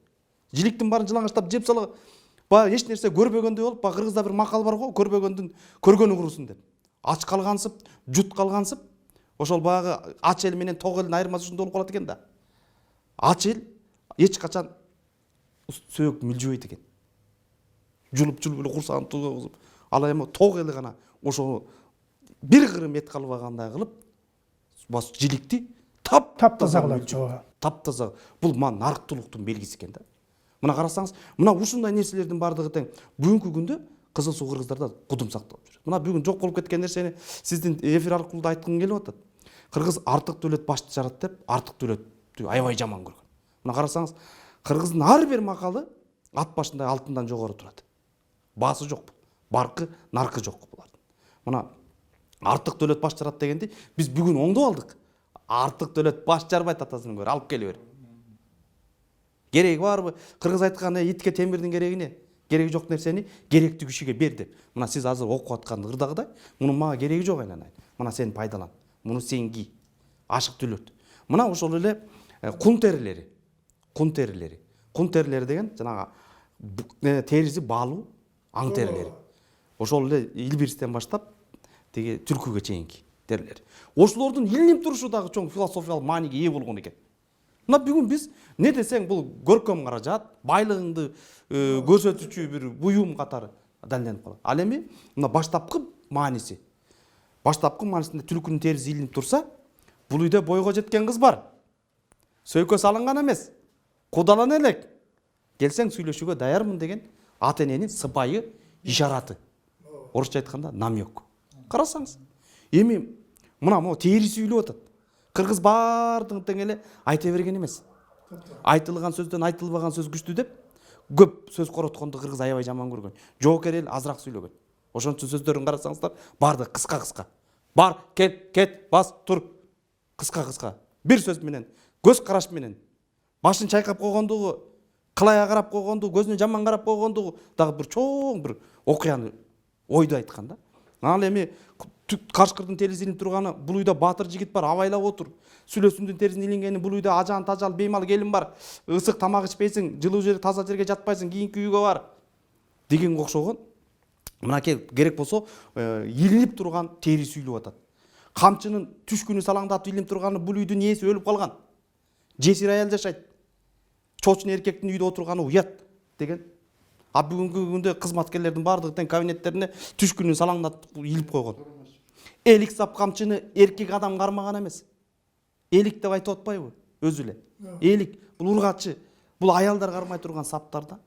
Жиликтин баарын жылаңачтап жеп сала, баягы эч нерсе көрбөгөндөй болуп, баягы кыргызда бир макал бар го, көрбөгөндүн көргөнү курусун деп. Ач калгансып, жут калгансып, ошол баягы ач эл менен ток элдин айырмасы ушундай болуп калат экен да. Ач эл эч качан сөөк мүлжүбөйт экен. Жулуп эле курсагын тугузуп, ал эми ток эли гана ошону бир кырым эт калбагандай кылып, бас жиликти таптаза кылып чыга. Таптаза. Бул нарыктуулуктун белгиси экен да. Мына карасаңыз, мына ушундай нерселердин бардыгы тең бүгүнкү күндө Кызыл Суу кыргыздарда кудум сакталып жүрөт. Мына бүгүн жок болуп кеткен нерсени сиздин эфир аркылуу да айткым келип атат. Кыргыз артык дөлөт башты жарат деп, артык дөлөттү аябай жаман көргөн. Мына карасаңыз, кыргыздын ар бир макалы ат башындай алтындан жогору турат. Баасы жок. Баркы, наркы жок булардын. Мына артык дөлөт баш жарат дегенди биз бүгүн оңдоп алдык. Артык дөлөт баш жарбайт атасынан көрө, алып келе бер. Кереги барбы? Кыргыз айткан итке темирдин кереги эмне? Кереги жок нерсени керектүү кишиге бер деп. Мына сиз азыр окуп аткан ырдагыдай, мунун мага кереги жок айланайын. Мына сен пайдалан. Муну сен ки. Ашык түлөт. Мына ошол эле кун терилери. Кун терилери деген жанагы териси баалуу аң терилери. Ошол эле илбирстен баштап теги түлкүгө чейинки терилер. Ошолордун илинип турушу дагы чоң философиялык мааниге ээ болгон экен. Мына бүгүн биз не десең бул көркөм каражат, байлыгыңды көрсөтүүчү бир буюм катары далиленип калат. Ал эми мына баштапкы мааниси. баштапкы маанисинде түлкүнүн териси илинип турса, бул үйдө бойго жеткен кыз бар. Сөйкө салынган эмес. Кудалана элек. Келсең сүйлөшүүгө даярмын деген ата эненин сыпайы ишараты. Орусча айтканда намек. Карасаңыз. Эми мына могу терис үйлөп атат. Кыргыз баардыгын тең эле айта берген эмес. Айтылган сөздөн айтылбаган сөз күчтүү деп көп сөз коротконду кыргыз аябай жаман көргөн. Жоокер эл азыраак сүйлөгөн. Ошон үчүн сөздөрүн карасаңыздар, баардыгы кыска-кыска. Бар, кет, бас, тур. Кыска-кыска. Бир сөз менен, көз караш менен. Башын чайкап койгондугу, кылая карап койгондугу, көзүнө жаман карап койгондугу дагы бир чоң бир окуяны ойду айткан да. Ал эми Кашкырдын терisi илинип турганы, бул үйдө батыр жигит бар, абайлап отур. Сүлөсүндүн терисин илингени, бул үйдө ажан тажал беймал келин бар. Ысык тамак ичпейсиң, жылуу жер, таза жерге жатпайсың, кийинки үйгө бар. Дегенге окшогон. Мынакей керек болсо, илинип турган терис үйлөп атат. Камчынын түшкүнү салаңдатып илинип турганы, бул үйдүн ээси өлүп калган. Жесир аял жашайт. Чоочун эркектин үйдө отурганы уят деген. А бүгүнкү күндө кызматкерлердин баардыгы тең кабинеттерине түшкүнү салаңдатып илип койгон. Элик сап камчыны эркек адам кармаган эмес. Элик деп айтып атпайбы? Өзү эле. Элик бул ургачы, бул аялдар кармай турган саптар да.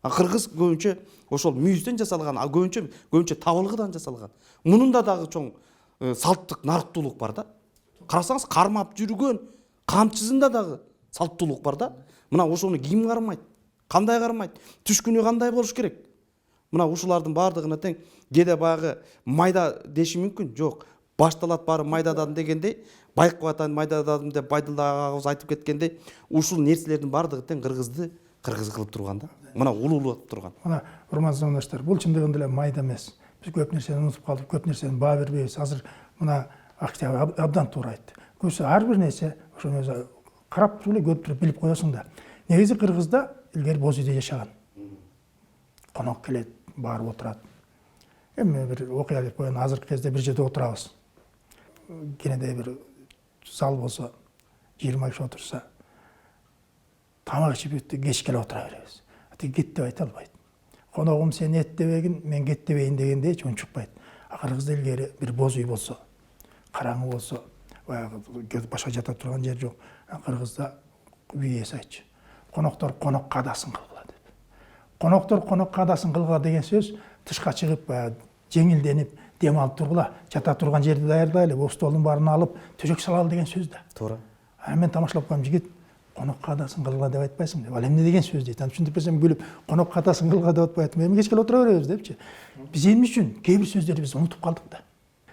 Кыргыз көбүнчө ошол мүйүздөн жасалган, көбүнчө табылгыдан жасалган. Мунунда дагы чоң салттык, нарктуулук бар да. Карасаңыз, кармап жүргөн камчысында дагы салттуулук бар да. Мына ошону ким кармайт? Кандай кармайт? Түшкүнү кандай болуш керек? Мына ушулардын баардыгына тең кээде баягы майда деши мүмкүн. Жок, башталат баары майдадан дегендей, байкып атан майдадан деп Байдылда агабыз айтып кеткендей, ушул нерселердин баардыгы тең кыргызды кыргыз кылып турган да. Мына улуулатып турган. Мына урматтуу замандаштар, бул чындыгында эле майда эмес. Биз көп нерсени унутуп калдык, көп нерсени баа бербейбиз. Азыр мына Октябрь абдан туура айтты. Көбүсү ар бир нерсе ошону өзү карап туруп эле көрүп туруп билип коесуң да. Негизи Кыргызда илгери боз үйдө жашаган. Конок келет, барып отурат. Эми бир окуя деп коеюн, азыркы кезде бир жерде отурабыз. Кенедей бир зал болсо 20 киши отурса, тамак ичип бүтүп кеч келип отура беребиз. Ати кет деп айта албайт. Коногум сен эттебегин, мен кеттебейин дегендей чунчукпайт. Кыргызда илгери бир боз үй болсо, караңгы болсо, баягы башка жата турган жер жок. Кыргызда үй ээси айтчу. Коноктор конокко адасын кылгыла деп. Коноктор конокко адасын кылгыла деген сөз тышка чыгып, жеңилденип, дем алып тургула, жата турган жерди даярдайлы, столдун баарын алып, төшөк салалы деген сөз да. Туура. Мен тамашалап коем, жигит конокко адасын кылгыла деп айтпайсың деп. Ал эмне деген сөз дейт. Аны түшүндүрүп берсем күлүп, конокко адасын кылгыла деп атпайт. Эми кеч келип отура беребиз депчи. Биз эмне үчүн кээ бир сөздөрдү биз унутуп калдык да.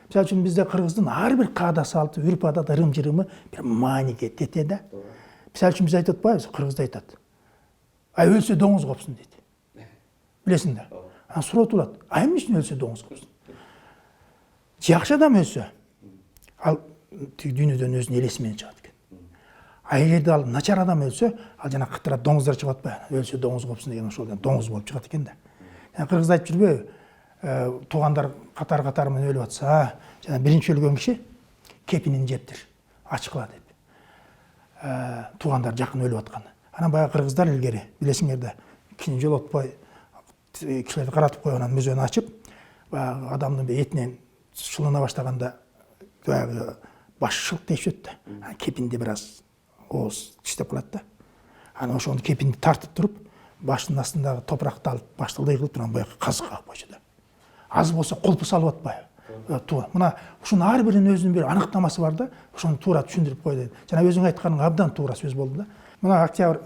Мисалы үчүн бизде кыргыздын ар бир каада салты, үрп адат, ырым-жырымы бир мааниге тете да. Мисалы үчүн биз айтып атпайбыз, кыргызда айтат. Ай өлсө доңуз копсун дейт. Билесиң да. Суротулат. Ай эмне үчүн өлсө доңуз копсун? Жакшы адам өлсө, ал дүйнөдөн өзүнүн элеси менен чыгат экен. А эгерде ал начар адам өлсө, ал жана кытырат доңуздар чыгып атпайбы? Өлсө доңуз копсун деген ошол доңуз болуп чыгат экен да. Кыргызда айтып жүрбөйбү? Туугандар катар-катар менен өлүп атса, жана биринчи өлгөн киши кепинин жептир, ачкыла деп. Туугандар жакын өлүп атканы. Анан баягы кыргыздар илгери, билесиңер да, кийин жолотпой кишилерди каратып коюп, анан мөзөнү ачып, баягы адамдын этинен шылына баштаганда баягы баш шылк дейишет да. Кепинди бир аз ооз тиштеп калат да. Анан ошону кепинди тартып туруп, башынын астындагы топуракты алып, башты ылдый кылып турган баягы казык кагып койчу да. Аз болсо колпу салып атпайбы? Туура. Мына ушунун ар биринин өзүнүн бир аныктамасы бар да. Ошону туура түшүндүрүп кой дейт. Жана өзүң айтканың абдан туура сөз болду да. Мына Октябрь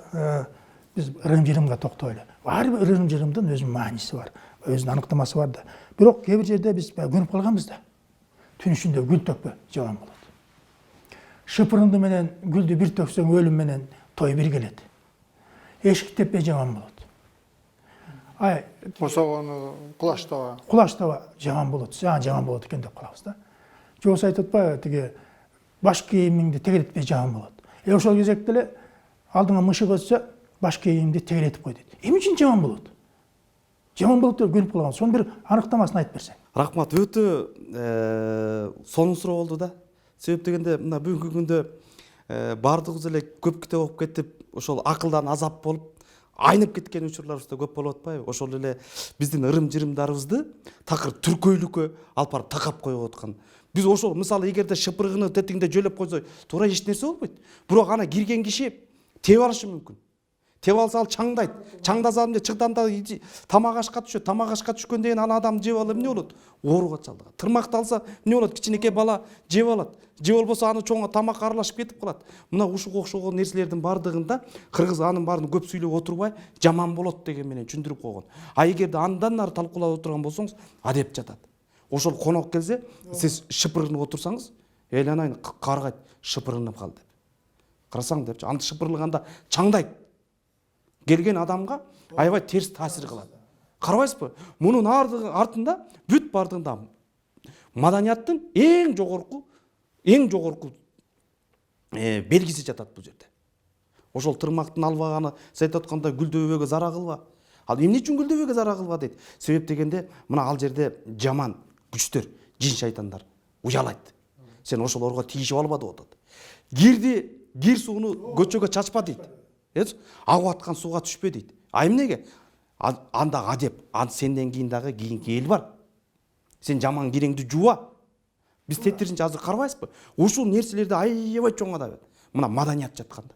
биз ырым-жырымга токтойлу. Ар бир ырым-жырымдын өзүнүн мааниси бар, өзүнүн аныктамасы бар да. Бирок кээ бир жерде биз көрүп калганбыз да. Түн ичинде гүл төкпө жаман болот. Шыпырынды менен гүлдү бир төксөң өлүм менен той бир келет. Эшик теппе жаман болот. Ай, Босогону кулаштаба. Кулаштаба жаман болот. Жаман болот экен деп калабыз да. Жоксо айтып атпайбы, тиги баш кийимиңди тегеретпей жаман болот. Ошол кезекте эле алдыңа мышык өтсө, баш кийимди тегеретип кой дейт. Эмне үчүн жаман болот? Жаман болот деп көрүп калган. Сонун бир аныктамасын айтып берсең. Рахмат, өтө сонун суроо болду да. Себеп дегенде мына бүгүнкү күндө баардыгыбыз эле көп китеп окуп кетип, ошол акылдан азап болуп, айнып кеткен учурларыбыз да көп болуп атпайбы? Ошол эле биздин ырым-жырымдарыбызды такыр түркөйлүккө алып барып такап коюп аткан. Биз ошол мисалы эгерде шыпырыгыны тетиңде жөлөп койсо, туура эч нерсе болбойт. Бирок ана кирген киши тебип алышы мүмкүн. Тебип алса ал чаңдайт. Чаңдаса чыгданда тамак ашка түшөт. Тамак ашка түшкөндөн кийин ана адам жеп алып эмне болот? Ооруга чалдыгат. Тырмакты алса эмне болот? Кичинекей бала жеп алат. Же болбосо аны чоңго тамак аралашып кетип калат. Мына ушуга окшогон нерселердин бардыгында кыргыз анын баарын көп сүйлөп отурбай жаман болот деген менен түшүндүрүп койгон. А эгерде андан нары талкуулап отурган болсоңуз, адеп жатат. Ошол конок келсе, сиз шыпырынып отурсаңыз, эйланайын каргайт, шыпырынып кал деп. Карасаң депчи, аны шыпырылганда чаңдайт. Келген адамга аябай терс таасир кылат. Карабайсызбы? Мунун артында бүт бардыгында маданияттын эң жогорку белгиси жатат бул жерде. Ошол тырмактын албаганы, сиз айтып аткандай гүлдөбөгө зара кылба. Ал эмне үчүн гүлдөбөгө зара кылба дейт? Себеп дегенде, мына ал жерде жаман күчтөр, жин шайтандар уялайт. Сен ошолорго тийишип алба деп атат. Кир сууну көчөгө чачпа дейт. Агып аткан сууга түшпө дейт. А эмнеге? Анда адеп, сенден кийин дагы кийинки эл бар. Сен жаман киреңди жууа. Биз тетиринче азыр карабайсызбы? Ушул нерселерде аябай чоң адабет. Мына маданият жатканда.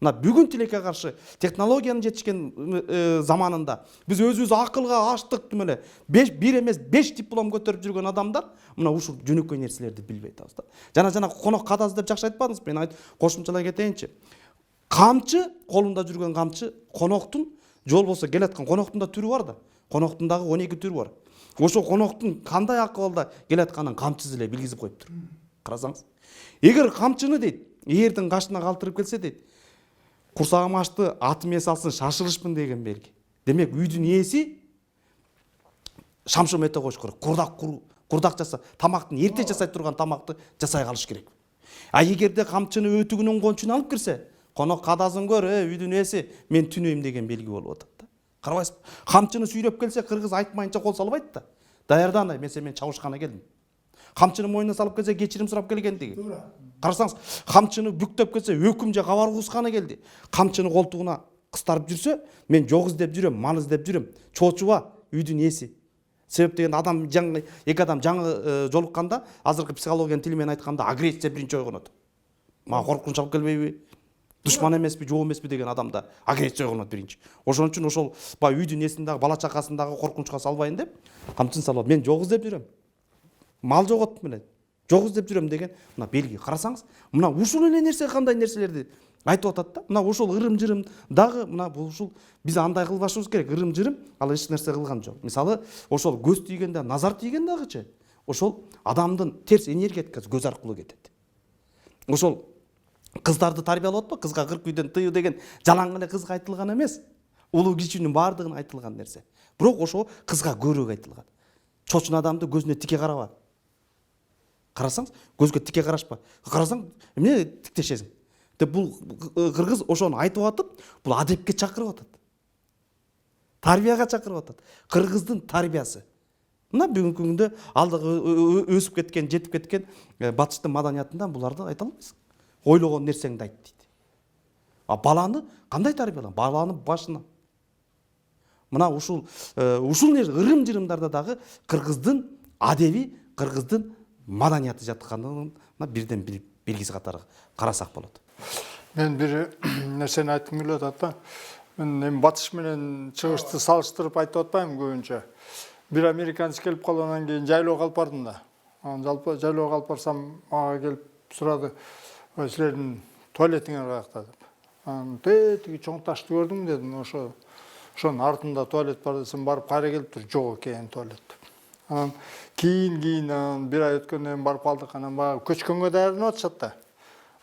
Мына бүгүн тилекке каршы технологиянын жетишкен заманында биз өзүбүз акылга аштык эле 1 эмес 5 диплом көтөрүп жүргөн адамдар мына ушул жөнөкөй нерселерди билбей атабыз да. Жана конок кадасы деп жакшы айтпадыңыз, мен кошумчалай кетейинчи. Камчы, колунда жүргөн камчы, коноктун же болбосо келаткан коноктун да түрү бар да. Коноктун дагы 12 түрү бар. Ошол коноктун кандай акыбалда келатканын камчысы эле билгизип коюптур. Карасаңыз. Эгер камчыны дейт, эрдин кашына калтырып келсе дейт, курсагым ачты, атым эс алсын, шашырышпын деген белги. Демек үйдүн ээси шамшым эте коюш керек. Курдак жаса, тамактын эрте жасай турган тамакты жасай калыш керек. А эгерде камчыны өтүгүнүн кончуна алып кирсе, конок кадасын көр, үйдүн ээси, мен түнөйм деген белги болуп атат да. Карабайсызбы? Камчыны сүйрөп келсе, кыргыз айтмайынча кол салбайт да. Даярдан, мен чабышкана келдим. Камчыны мойнуна салып келсе, кечирим сурап келген деги. Карасаңыз, камчыны бүктөп келсе, өкүм же кабар кусканы келди. Камчыны колтугуна кыстарып жүрсө, мен жок издеп жүрөм, мал издеп жүрөм. Чоочуба үйдүн ээси. Себеп деген адам эки адам жаңы жолукканда, азыркы психологиянын тили менен айтканда агрессия биринчи ойгонот. Мага коркунуч алып келбейби? Душман эмеспи, жоо эмеспи деген адамда агрессия ойгонот биринчи. Ошон үчүн ошол үйдүн ээсиндагы бала чакасындагы коркунучка салбайын деп, камчыны салып, мен жок издеп жүрөм. Мал жоготтум эле. Жок издеп жүрөм деген мына белги. Карасаңыз, мына ушул эле нерсе кандай нерселерди айтып атат да. Мына ошол ырым-жырым дагы мына ушул биз андай кылбашыбыз керек. Ырым-жырым ал эч нерсе кылган жок. Мисалы, ошол көз тийгенде, назар тийген дагычы. Ошол адамдын терс энергетикасы көз аркылуу кетет. Ошол кыздарды тарбиялап атпа, кызга 40 үйдөн тыю деген жалаң эле кызга айтылган эмес. Улуу кичүүнүн бардыгына айтылган нерсе. Бирок ошо кызга көбүрөөк айтылган. Чочун адамды көзүнө тике караба. Карасаңыз, көзгө тике карашпа. Карасаң, эмне тиктешесиң? Деп бул кыргыз ошону айтып атып, бул адепке чакырып атат. Тарбияга чакырып атат. Кыргыздын тарбиясы. Мына бүгүнкү күндө алдыгы өсүп кеткен, жетип кеткен батыштын маданиятында буларды айта албайсың. Ойлогон нерсеңди айт дейт. А баланы кандай тарбиялан? Баланы башына. Мына ушул ырым-жырымдарда дагы кыргыздын адеби, кыргыздын маданияты жатканын бирден бир белгиси катары карасак болот. Мен бир нерсени айткым келип атат да. Мен батыш менен чыгышты салыштырып айтып атпайм көбүнчө. Бир американец келип калгандан кийин жайлоого алып бардым да. Жалпы жайлоого алып барсам, ага келип сурады, силердин туалетиңер каякта деп. Тиги чоң ташты көрдүң дедим, ошонун артында туалет бар десем, барып кайра келип тур, жок экен туалет деп. Кийин бир ай өткөндөн кийин барып алдык, анан баягы көчкөнгө даярданып атышат да.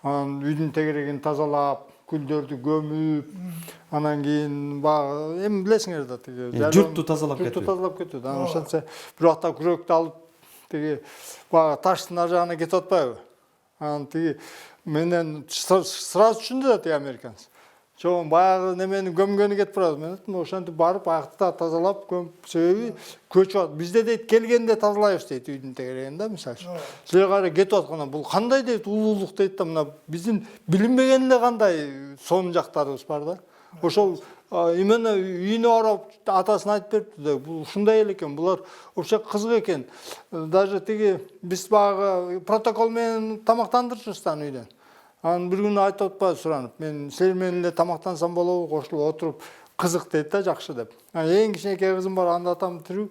Үйдүн тегерегин тазалап, гүлдөрдү көмүп, анан кийин баягы эми билесиңер да, тиги журтту тазалап кетүү. Журтту тазалап кетүү. Анан ошентсе бир убакта күрөктү алып, тиги баягы таштын ар жагына кетип атпайбы? Анан тиги менен сразу түшүндү да тиги американец. Чоң баягы немени көмгөнү кетип барат. Мен айттым, ошентип барып аякты тазалап көмүп, себеби көчүп атат. Бизде дейт келгенде тазалайбыз дейт үйдүн тегерегин да, мисалы. Силер кайра кетип атканда бул кандай дейт, улуулук дейт да, мына биздин билинбеген эле кандай сонун жактарыбыз бар да. Ошол именно үйүнө барып атасына айтып берипти да, бул ушундай эле экен, булар вообще кызык экен. Даже тиги биз багы протокол менен тамактандырышыбыз аны үйдөн. Анан бир күнү айтып атпайбы суранып, мен силер менен эле тамактансам болобу, кошулуп отуруп, кызык дейт да, жакшы деп. Эң кичинекей кызым бар, анда атам тирүү.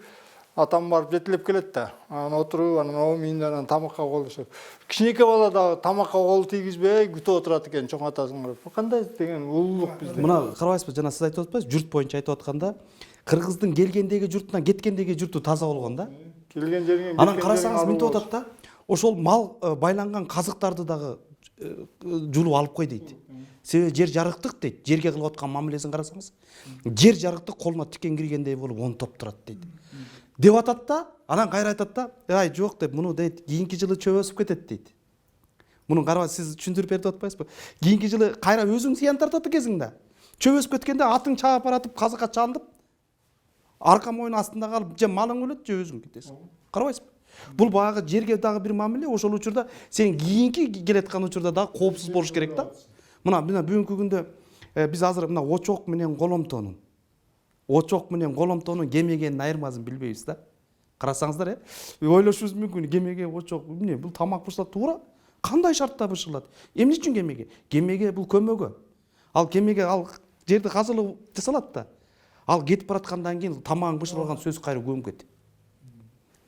Атам барып жетелеп келет да. Анан отуруп, анан о үйүндө анан тамакка колдошуп. Кичинекей бала да тамакка кол тийгизбей күтүп отурат экен, чоң атасын көрүп. Кандай деген улуулук bizde. Мына карабайсызбы, жана сиз айтып атпайсызбы, журт боюнча айтып атканда, кыргыздын келгендеги журтунан кеткендеги журту таза болгон да. Келген жерге Анан карасаңыз мынтип атат да, ошол мал байланган казыктарды дагы жулуп алып кой дейт. Себеби жер жарыктык дейт. Жерге кылып аткан мамилесин карасаңыз, жер жарыктык колуна тикен киргендей болуп онтоп турат дейт. Деп атат да, анан кайра айтат да, ай жок деп, муну дейт, кийинки жылы чөп өсүп кетет дейт. Муну карабай, сиз түшүндүрүп берип атпайсызбы? Кийинки жылы кайра өзүң зыян тартат экенсиң да. Чөп өсүп кеткенде атың чаап баратып, казыкка чалынып, арка моюн астында калып, же малың өлөт, же өзүң кетесиң. Карабайсызбы? Бул багы жерге дагы бир мамиле, ошол учурда сен кийинки келаткан учурда дагы коопсуз болуш керек да. Мына бүгүнкү күндө биз азыр мына очок менен коломтонун кемегенин айырмасын билбейбиз да. Карасаңыздар, ойлошубуз мүмкүн, кемеге очок, эмне, бул тамак бышылат туура. Кандай шартта бышылат? Эмне үчүн кемеге? Кемеге бул көмөгө. Ал кемеге ал жерди казылып жасалат да. Ал кетип бараткандан кийин тамагың бышырылган сөз кайры көмгөт.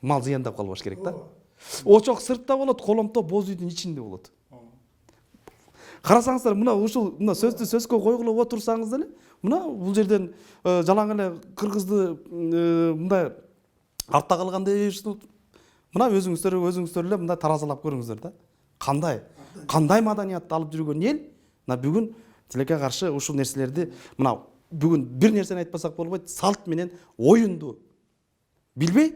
Мал зыяндап калбаш керек да. Очок сыртта болот, коломто боз үйдүн ичинде болот. Карасаңыздар, мына ушул сөздү сөзгө койгулап отурсаңыз эле, мына бул жерден жалаң эле кыргызды мындай артта калгандай мына өзүңүздөр эле мындай таразалап көрүңүздөр да. Кандай маданиятты алып жүргөн эл мына бүгүн тилекке каршы ушул нерселерди мына бүгүн бир нерсени айтпасак болбойт, салт менен оюнду билбей,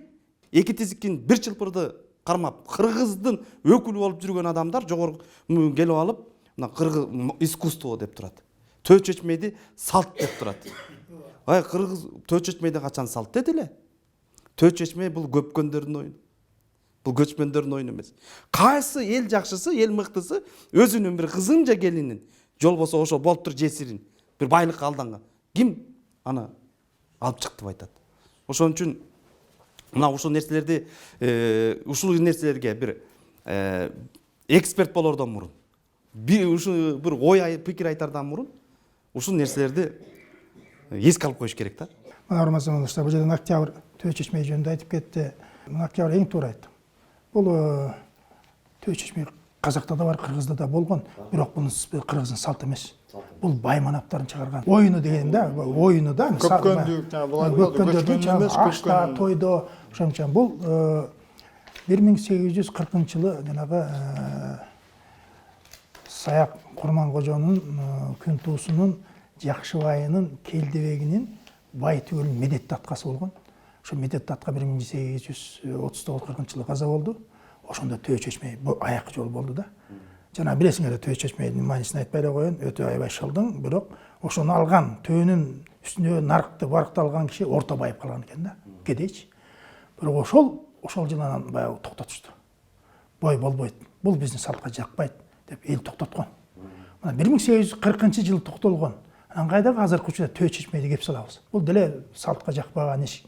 эки тизикин бир чылпырды кармап, кыргыздын өкүлү болуп жүргөн адамдар жогору келип алып, мына кыргыз искусство деп турат. Төө чечмейди салт деп турат. Ай, кыргыз төө чечмейди качан салт деди эле? Төө чечмей бул көпкөндөрдүн оюну. Бул көчмөндөрдүн оюну эмес. Кайсы эл жакшысы, эл мыктысы өзүнүн бир кызын же келинин, жол болсо ошо болуптур жесирин, бир байлыкка алданган. Ким аны алып чыкты деп айтат. Ошон үчүн мына ушул нерселерди, ушул нерселерге бир эксперт болордон мурун, ушул бир ой пикир айтардан мурун ушул нерселерди эске алып коюш керек да. Мына урматтуу замандаштар, бул жерден Октябрь төө чечмей жөнүндө айтып кетти. Октябрь эң туура айтты. Бул төө чечмей казакта да бар, кыргызда да болгон, бирок бул кыргыздын салты эмес. Бул бай манаптарын чыгарган оюну деген да, оюну да. Көпкөндүк, көпкөндөрдүн ашта, тойдо, ошончо бул 1840-жылы жанагы Саяк Курманкожонун күн туусунун Жакшыбайынын келдебегинин бай түгел медетти аткасы болгон. Ошо медетти атка 1839-40-жылы каза болду. Ошондо төө чечмей аяк жол болду да. Жана билесиңер, төө чечмейдин маанисин айтпай эле коеюн, өтө аябай шылдың, бирок ошону алган, төөнүн үстүнө нарыкты, барыкты алган киши орто байып калган экен да, кедейчи. Бирок ошол жылы анан баягы токтотушту. Бой болбойт, бул биздин салтка жакпайт деп эл токтоткон. Мына 1840-жылы токтолгон. Анан кайдагы азыркы учурда төө чечмейди кеп салабыз. Бул деле салтка жакпаган иш.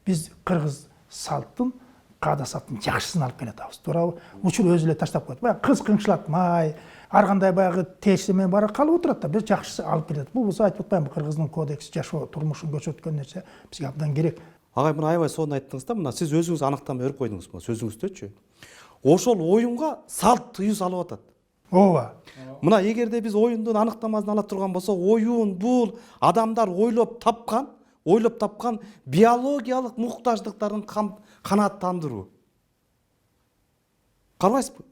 Биз кыргыз салтын, каада-салтын жакшысын алып келатабыз. Туурабы? Учур өзү эле таштап коет. Баягы кыз кыңшылат, май, ар кандай баягы течсемен бара калып отурат да, бир жакшысы алып келет. Бул болсо айтып атпаймынбы, кыргыздын кодекси, жашоо, турмушун көрсөткөн нерсе бизге абдан керек. Агай, мына аябай сонун айттыңыз да, мына сиз өзүңүз аныктама берип койдуңуз мына сөзүңүздөчү. Ошол оюнга салт тыюу салып атат. Ооба. Мына эгерде биз оюндун аныктамасын ала турган болсок, оюн бул адамдар ойлоп тапкан биологиялык муктаждыктарын канааттандыруу. Карабайсызбы?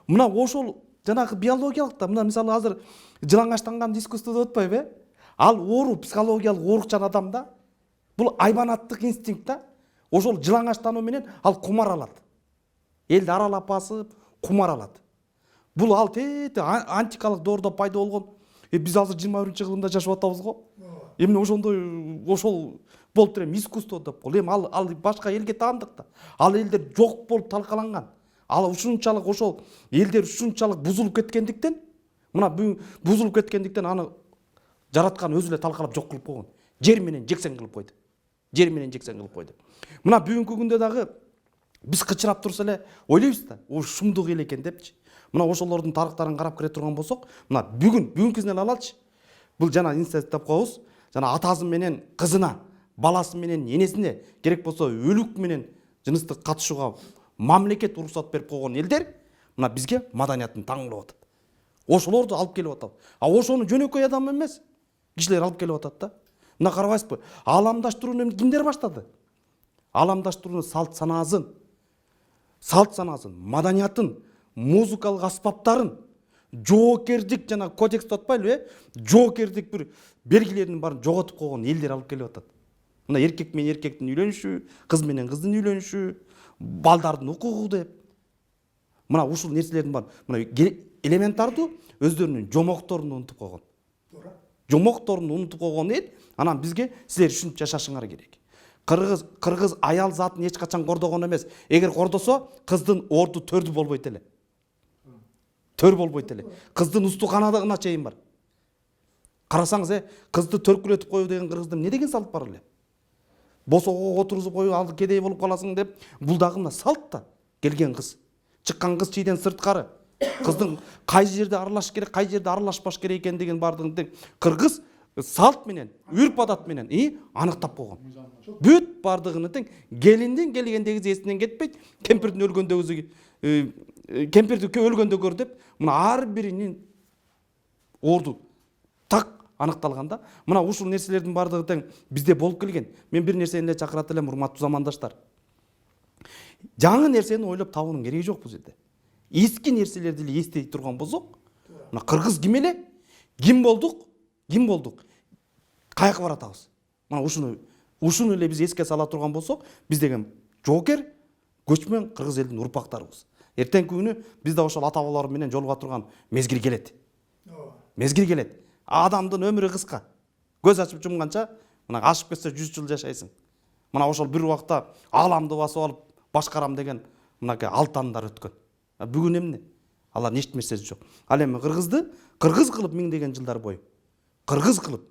Мына ошол жанагы биологиялык да, мына мисалы азыр жылаңачтанган искусство деп атпайбы? Ал оору, психологиялык оорукчан адамда бул айбанаттык инстинкт да. Ошол жылаңачтануу менен ал кумар алат. Элди аралап басып, кумар алат. Бул ал антикалык доордо пайда болгон. Биз азыр 21-кылымда жашап атабыз го. Эмне ошондой ошол болуп тур, искусство деп кол. Эми ал башка элге таандык да. Ал элдер жок болуп талкаланган. Ал ушунчалык ошол элдер ушунчалык бузулуп кеткендиктен, мына бузулуп кеткендиктен аны жараткан өзү эле талкалап жок кылып койгон. жер менен жексен кылып койду. Жер менен жексен кылып койду. Мына бүгүнкү күндө дагы биз кычырап турса эле ойлойбуз да, ушундук эл экен депчи. Мына ошолордун тарыктарын карап кире турган болсок, мына бүгүнкүсүн эле алалычы. Бул жана институт деп коебуз, жана атасы менен кызына, баласы менен энесине керек болсо өлүк менен жыныстык катышууга мамлекет уруксат берип койгон элдер мына бизге маданиятын таңдап атат. Ошолорду алып келип атат. А ошону жөнөкөй адам эмес кишилер алып келип атат да. Мына карабайсызбы? Ааламдаштырууну кимдер баштады? Ааламдаштырууну салт санасын, маданиятын, музыкалык аспаптарын, жоокердик жана кодекс атпайлы, жоокердик бир белгилерин баарын жоготуп койгон элдер алып келип атат. Мына эркек менен эркектин үйлөнүшү, кыз менен кыздын үйлөнүшү, балдардын укугу деп. Мына ушул нерселердин баарын мына элементардуу өздөрүнүн жомокторун унутуп койгон. Жомокторун унутуп койгон эл, анан бизге силер ушинтип жашашыңар керек. Кыргыз аял затын эч качан кордогон эмес. Эгер кордосо, кыздын орду төрдү болбойт эле. Төр болбойт эле. Кыздын устуканадагына чейин бар. Карасаңыз, кызды төркүлөтүп коюу деген кыргызда эмне деген салт бар эле? Босоого отургузуп коюу, ал кедей болуп каласың деп, бул дагы мына салт да. Келген кыз, чыккан кыз чийден сырткары. Кыздын кай жерде аралаш керек, кай жерде аралашпаш керек экен деген бардыгын кыргыз салт менен, үрп адат менен аныктап койгон. Бүт бардыгыны тең келиндин келгендеги эсинен кетпейт, кемпирдин өлгөндөгү кемпирди өлгөндө көр деп, мына ар биринин орду так аныкталганда, мына ушул нерселердин бардыгы тең бизде болуп келген. Мен бир нерсени эле чакырат элем, урматтуу замандаштар. Жаңы нерсени ойлоп табуунун кереги жок бул жерде. Эски нерселерди эле эстей турган болсок, мына кыргыз ким эле? Ким болдук? Каяка баратабыз? Мына ушуну эле биз эске сала турган болсок, биз деген жоокер, көчмөн кыргыз элдин урпактарыбыз. Эртеңки күнү биз да ошол ата бабалар менен жолуга турган мезгил келет. Мезгил келет. Адамдын өмүрү кыска. Көз ачып жумганча, мына ашып кетсе 100 жыл жашайсың. Мына ошол бир убакта ааламды басып алып башкарам деген мынакей алтандар өткөн. Бүгүн эмне? Алар эчтемеси жок. Ал эми кыргызды кыргыз кылып миңдеген жылдар бою. Кыргыз кылып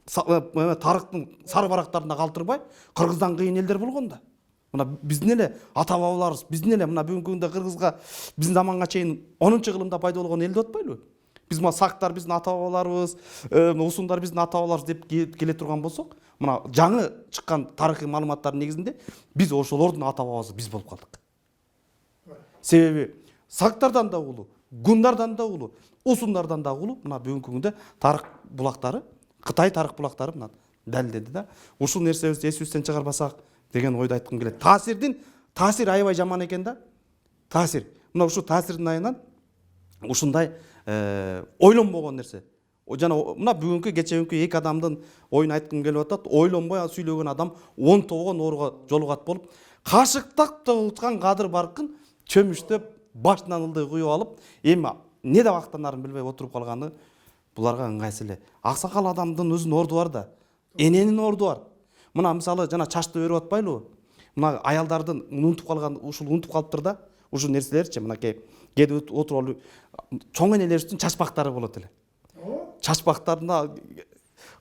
тарыктын сары барактарында калтырбай, кыргыздан кыйын элдер болгон да. Мына биздин эле ата бабаларыбыз, биздин эле мына бүгүнкү күндө кыргызга биздин заманга чейин 10-кылымда пайда болгон эл деп атпайлыбы? Биз мына сактар биздин ата бабаларыбыз, усундар биздин ата бабаларыбыз деп келе турган болсок, мына жаңы чыккан тарыхый маалыматтардын негизинде биз ошолордун ата бабасы биз болуп калдык. Себеби сактардан да улуу, гундардан да улуу, усундардан да улуу мына бүгүнкү күндө тарых булактары, Кытай тарых булактары мына далилдеди да. Ушул нерсебизди эсибизден чыгарбасак деген ойду айткым келет. Таасир аябай жаман экен да. Таасир. Мына ушул таасирдин айынан ушундай ойлонбогон нерсе. Жана мына бүгүнкү кечеүнкү эки адамдын оюн айткым келип атат. Ойлонбой сүйлөгөн адам 10 тогон ооруга жолугат болуп, кашыктак туткан кадыр баркын чөмүштөп башынан ылдый куюп алып, эми эмне деп актанарын билбей отуруп калганы буларга ыңгайсыз эле. Аксакал адамдын өзүнүн орду бар да. Эненин орду бар. Мына мисалы жана чачты өрүп атпайлыбы? Мына аялдардын унутуп калган, ушул унутуп калыптыр да. Ушул нерселерчи мынакей кеде отуруп чоң энелерибиздин чачпактары болот эле. Чачпактарына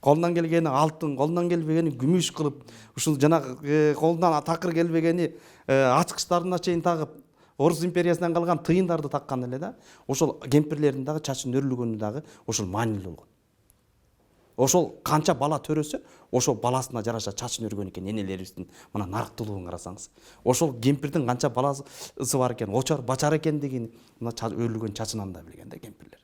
колунан келгени алтын, колунан келбегени күмүш кылып, ушул жанагы колунан такыр келбегени ачкычтарына чейин тагып, Орус империясынан калган тыйындарды таккан эле да. Ошол кемпирлердин дагы чачын өрүлгөнү дагы ошол маанилүү болгон. Ошол канча бала төрөсө, ошол баласына жараша чачын өргөн экен энелерибиздин мына нарыктуулугун карасаңыз. Ошол кемпирдин канча баласы бар экен, очар, бачар экендигин мына өрүлгөн чачынан да билген да кемпирлер.